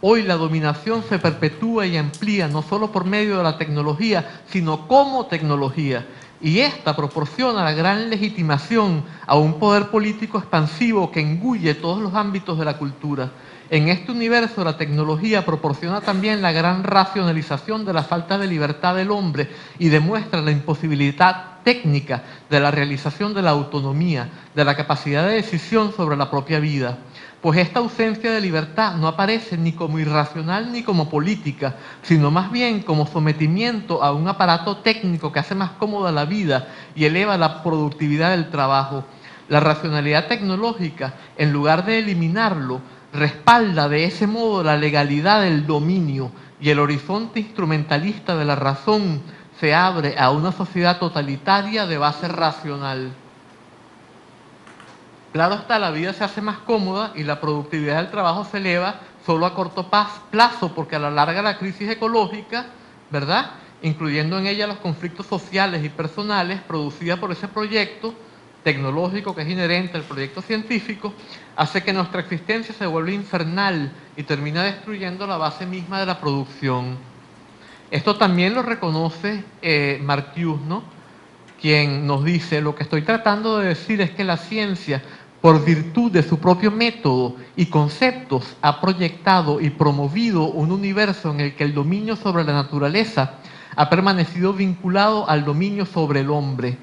Hoy la dominación se perpetúa y amplía no solo por medio de la tecnología, sino como tecnología. y esta proporciona la gran legitimación a un poder político expansivo que engulle todos los ámbitos de la cultura. En este universo, la tecnología proporciona también la gran racionalización de la falta de libertad del hombre y demuestra la imposibilidad técnica de la realización de la autonomía, de la capacidad de decisión sobre la propia vida. Pues esta ausencia de libertad no aparece ni como irracional ni como política, sino más bien como sometimiento a un aparato técnico que hace más cómoda la vida y eleva la productividad del trabajo. La racionalidad tecnológica, en lugar de eliminarlo, respalda de ese modo la legalidad del dominio, y el horizonte instrumentalista de la razón se abre a una sociedad totalitaria de base racional. Claro está, la vida se hace más cómoda y la productividad del trabajo se eleva solo a corto plazo, porque a la larga la crisis ecológica, ¿verdad?, incluyendo en ella los conflictos sociales y personales producida por ese proyecto tecnológico que es inherente al proyecto científico, hace que nuestra existencia se vuelva infernal y termina destruyendo la base misma de la producción. Esto también lo reconoce Marcuse, ¿no?, quien nos dice: lo que estoy tratando de decir es que la ciencia, por virtud de su propio método y conceptos, ha proyectado y promovido un universo en el que el dominio sobre la naturaleza ha permanecido vinculado al dominio sobre el hombre.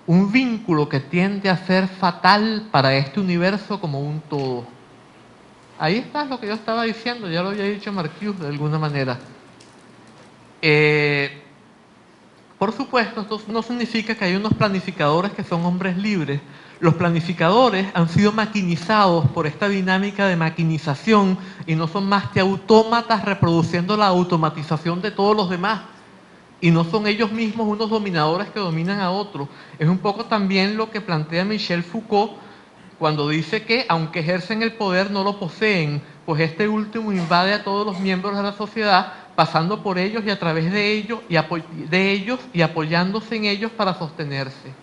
Un vínculo que tiende a ser fatal para este universo como un todo. Ahí está lo que yo estaba diciendo, ya lo había dicho Marcuse de alguna manera. Por supuesto, esto no significa que hay unos planificadores que son hombres libres. Los planificadores han sido maquinizados por esta dinámica de maquinización y no son más que autómatas reproduciendo la automatización de todos los demás. Y no son ellos mismos unos dominadores que dominan a otros. Es un poco también lo que plantea Michel Foucault cuando dice que, aunque ejercen el poder, no lo poseen, pues este último invade a todos los miembros de la sociedad, pasando por ellos y a través de ellos y apoyándose en ellos para sostenerse.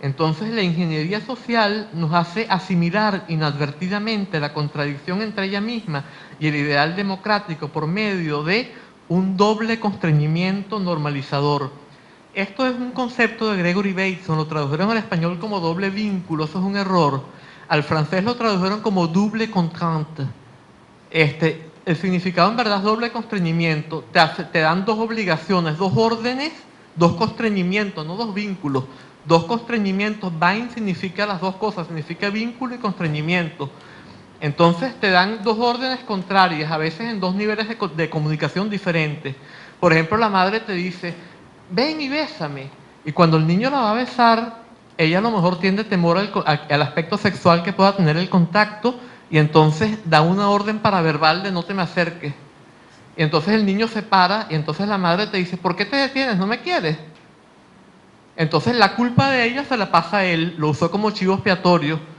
Entonces la ingeniería social nos hace asimilar inadvertidamente la contradicción entre ella misma y el ideal democrático por medio de un doble constreñimiento normalizador. Esto es un concepto de Gregory Bateson, lo tradujeron al español como doble vínculo, eso es un error. Al francés lo tradujeron como double contrainte. El significado en verdad es doble constreñimiento, te dan dos obligaciones, dos órdenes, dos constreñimientos, no dos vínculos, dos constreñimientos. Bind significa las dos cosas, significa vínculo y constreñimiento. Entonces te dan dos órdenes contrarias, a veces en dos niveles de comunicación diferentes. Por ejemplo, la madre te dice: ven y bésame. Y cuando el niño la va a besar, ella a lo mejor tiende temor al aspecto sexual que pueda tener el contacto, y entonces da una orden paraverbal de no te me acerques. Y entonces el niño se para y entonces la madre te dice: ¿por qué te detienes? ¿No me quieres? Entonces la culpa de ella se la pasa a él, lo usó como chivo expiatorio.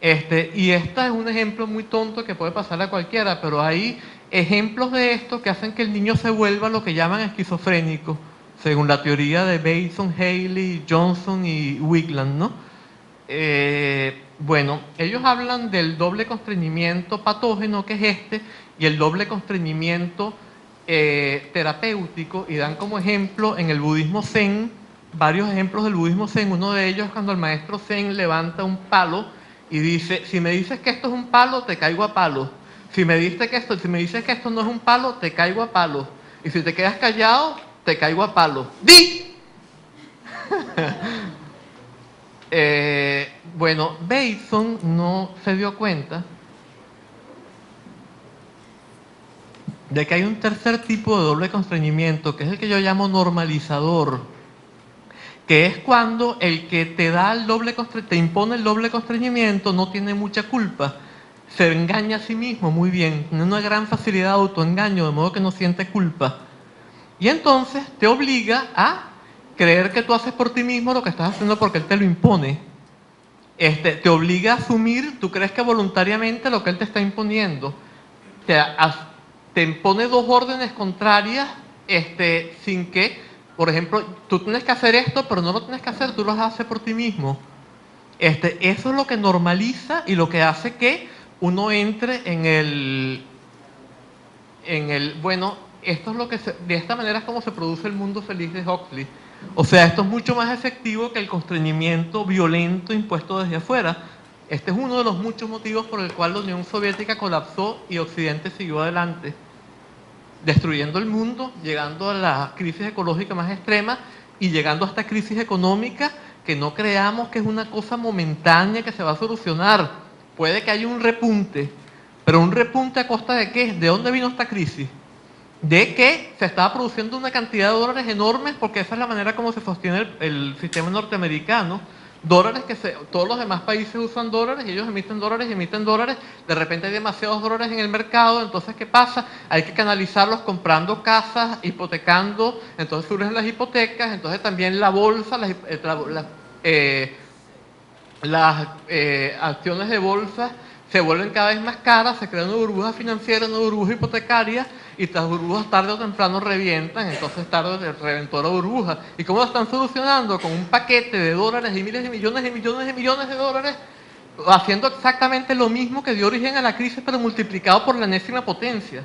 Y este es un ejemplo muy tonto que puede pasarle a cualquiera, pero hay ejemplos de esto que hacen que el niño se vuelva lo que llaman esquizofrénico, según la teoría de Bateson, Haley, Johnson y Wigland, ¿no? Bueno, ellos hablan del doble constreñimiento patógeno, que es y el doble constreñimiento terapéutico, y dan como ejemplo en el budismo zen, varios ejemplos del budismo zen. Uno de ellos es cuando el maestro zen levanta un palo y dice: si me dices que esto es un palo, te caigo a palo. Si me dices que esto no es un palo, te caigo a palo. Y si te quedas callado, te caigo a palo. ¡Di! Bueno, Bateson no se dio cuenta de que hay un tercer tipo de doble constreñimiento, que es el que yo llamo normalizador, que es cuando el que te da te impone el doble constreñimiento no tiene mucha culpa, se engaña a sí mismo muy bien, tiene una gran facilidad de autoengaño, de modo que no siente culpa. Y entonces te obliga a creer que tú haces por ti mismo lo que estás haciendo porque él te lo impone. Te obliga a asumir, tú crees que voluntariamente, lo que él te está imponiendo. Te impone dos órdenes contrarias, sin que, por ejemplo, tú tienes que hacer esto, pero no lo tienes que hacer, tú lo haces por ti mismo. Eso es lo que normaliza y lo que hace que uno entre en el bueno, esto es lo que de esta manera es como se produce el mundo feliz de Huxley. O sea, esto es mucho más efectivo que el constreñimiento violento impuesto desde afuera. Este es uno de los muchos motivos por el cual la Unión Soviética colapsó y Occidente siguió adelante, destruyendo el mundo, llegando a la crisis ecológica más extrema y llegando a esta crisis económica que no creamos que es una cosa momentánea que se va a solucionar. Puede que haya un repunte, pero un repunte ¿a costa de qué? ¿De dónde vino esta crisis? De que se estaba produciendo una cantidad de dólares enormes, porque esa es la manera como se sostiene el sistema norteamericano. Dólares que todos los demás países usan dólares y ellos emiten dólares y emiten dólares. De repente hay demasiados dólares en el mercado, entonces ¿qué pasa? Hay que canalizarlos comprando casas, hipotecando, entonces surgen las hipotecas, entonces también la bolsa, las acciones de bolsa se vuelven cada vez más caras, se crea una burbuja financiera, una burbuja hipotecaria, y las burbujas tarde o temprano revientan, entonces tarde reventó la burbuja. ¿Y cómo lo están solucionando? Con un paquete de dólares y miles de millones y millones y millones de dólares, haciendo exactamente lo mismo que dio origen a la crisis, pero multiplicado por la enésima potencia,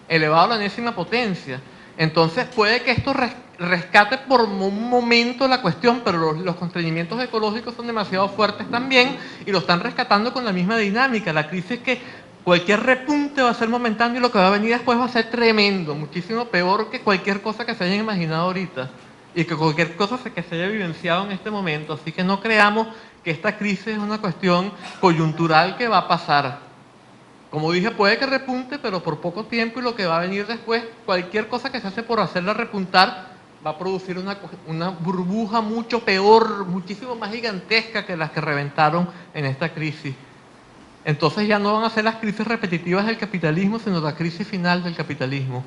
elevado a la enésima potencia. Entonces puede que esto rescate por un momento la cuestión, pero los constreñimientos ecológicos son demasiado fuertes también y lo están rescatando con la misma dinámica. La crisis es que cualquier repunte va a ser momentáneo y lo que va a venir después va a ser tremendo, muchísimo peor que cualquier cosa que se hayan imaginado ahorita y que cualquier cosa que se haya vivenciado en este momento. Así que no creamos que esta crisis es una cuestión coyuntural que va a pasar. Como dije, puede que repunte, pero por poco tiempo, y lo que va a venir después, cualquier cosa que se hace por hacerla repuntar, va a producir una burbuja mucho peor, muchísimo más gigantesca que las que reventaron en esta crisis. Entonces ya no van a ser las crisis repetitivas del capitalismo, sino la crisis final del capitalismo.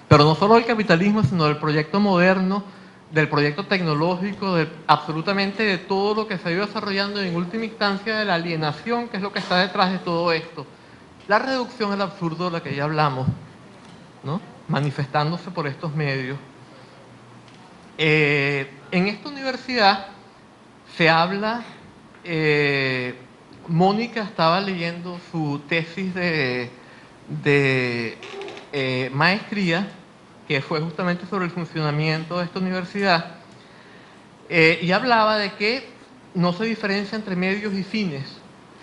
Pero no solo del capitalismo, sino del proyecto moderno, del proyecto tecnológico, absolutamente de todo lo que se ha ido desarrollando, y en última instancia de la alienación, que es lo que está detrás de todo esto. La reducción al absurdo de la que ya hablamos, ¿no? Manifestándose por estos medios. En esta universidad se habla, Mónica estaba leyendo su tesis de maestría, que fue justamente sobre el funcionamiento de esta universidad, y hablaba de que no se diferencia entre medios y fines,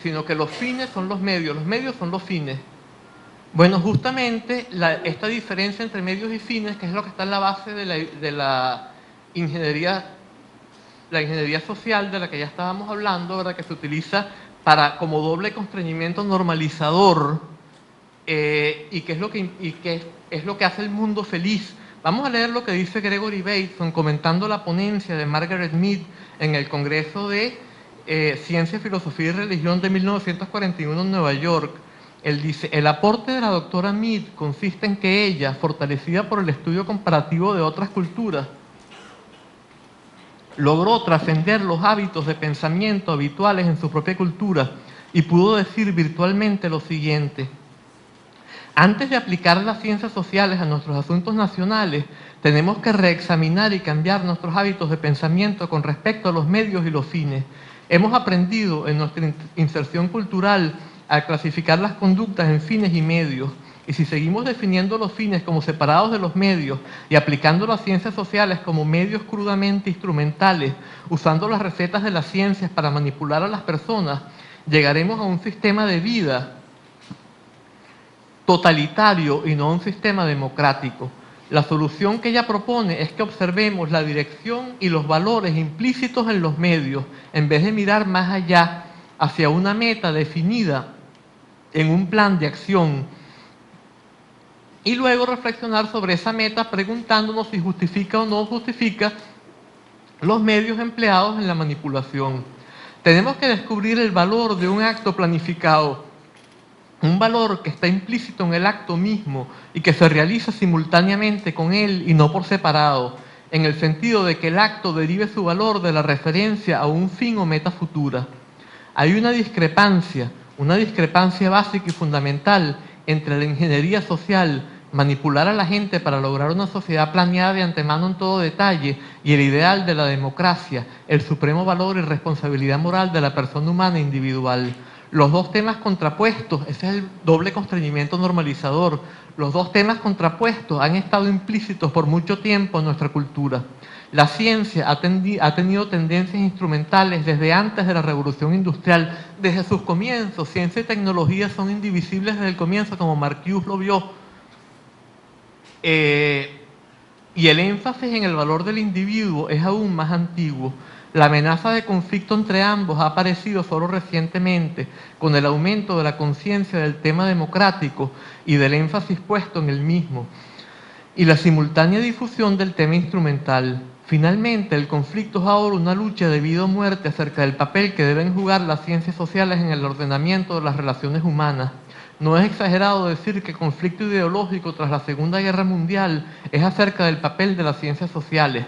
sino que los fines son los medios son los fines. Bueno, justamente esta diferencia entre medios y fines, que es lo que está en la base de la ingeniería social de la que ya estábamos hablando, ¿verdad? Que se utiliza como doble constreñimiento normalizador, y que es lo que hace el mundo feliz. Vamos a leer lo que dice Gregory Bateson comentando la ponencia de Margaret Mead en el Congreso de Ciencia, Filosofía y Religión de 1941 en Nueva York. Él dice: el aporte de la doctora Mead consiste en que ella, fortalecida por el estudio comparativo de otras culturas, logró trascender los hábitos de pensamiento habituales en su propia cultura y pudo decir virtualmente lo siguiente: antes de aplicar las ciencias sociales a nuestros asuntos nacionales, tenemos que reexaminar y cambiar nuestros hábitos de pensamiento con respecto a los medios y los fines. Hemos aprendido en nuestra inserción cultural a clasificar las conductas en fines y medios, y si seguimos definiendo los fines como separados de los medios y aplicando las ciencias sociales como medios crudamente instrumentales, usando las recetas de las ciencias para manipular a las personas, llegaremos a un sistema de vida totalitario y no a un sistema democrático. La solución que ella propone es que observemos la dirección y los valores implícitos en los medios, en vez de mirar más allá, hacia una meta definida en un plan de acción, y luego reflexionar sobre esa meta preguntándonos si justifica o no justifica los medios empleados en la manipulación. Tenemos que descubrir el valor de un acto planificado, un valor que está implícito en el acto mismo y que se realiza simultáneamente con él y no por separado, en el sentido de que el acto derive su valor de la referencia a un fin o meta futura. Hay una discrepancia básica y fundamental entre la ingeniería social, manipular a la gente para lograr una sociedad planeada de antemano en todo detalle, y el ideal de la democracia, el supremo valor y responsabilidad moral de la persona humana individual. Los dos temas contrapuestos, ese es el doble constreñimiento normalizador, los dos temas contrapuestos han estado implícitos por mucho tiempo en nuestra cultura. La ciencia ha tenido tendencias instrumentales desde antes de la Revolución Industrial, desde sus comienzos. Ciencia y tecnología son indivisibles desde el comienzo, como Marcuse lo vio. Y el énfasis en el valor del individuo es aún más antiguo. La amenaza de conflicto entre ambos ha aparecido solo recientemente, con el aumento de la conciencia del tema democrático y del énfasis puesto en el mismo, y la simultánea difusión del tema instrumental. Finalmente, el conflicto es ahora una lucha de vida o muerte acerca del papel que deben jugar las ciencias sociales en el ordenamiento de las relaciones humanas. No es exagerado decir que el conflicto ideológico tras la Segunda Guerra Mundial es acerca del papel de las ciencias sociales.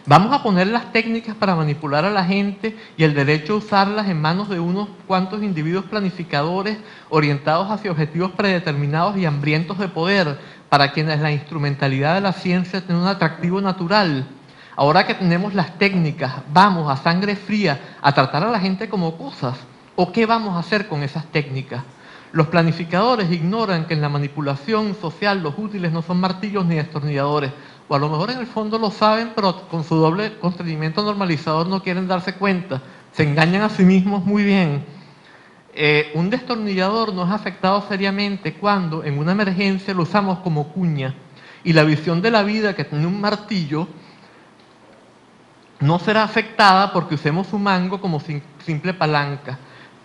Vamos a poner las técnicas para manipular a la gente y el derecho a usarlas en manos de unos cuantos individuos planificadores orientados hacia objetivos predeterminados y hambrientos de poder, para quienes la instrumentalidad de la ciencia tiene un atractivo natural. Ahora que tenemos las técnicas, ¿vamos a sangre fría a tratar a la gente como cosas? ¿O qué vamos a hacer con esas técnicas? Los planificadores ignoran que en la manipulación social los útiles no son martillos ni destornilladores, o a lo mejor en el fondo lo saben, pero con su doble constreñimiento normalizador no quieren darse cuenta, se engañan a sí mismos muy bien. Un destornillador no es afectado seriamente cuando en una emergencia lo usamos como cuña, y la visión de la vida que tiene un martillo no será afectada porque usemos su mango como simple palanca.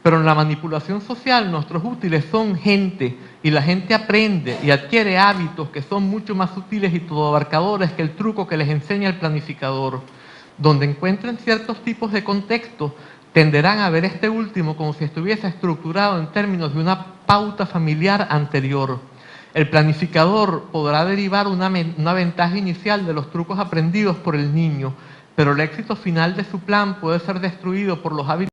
Pero en la manipulación social nuestros útiles son gente, y la gente aprende y adquiere hábitos que son mucho más sutiles y todo abarcadores que el truco que les enseña el planificador. Donde encuentren ciertos tipos de contexto, tenderán a ver este último como si estuviese estructurado en términos de una pauta familiar anterior. El planificador podrá derivar una ventaja inicial de los trucos aprendidos por el niño, pero el éxito final de su plan puede ser destruido por los hábitos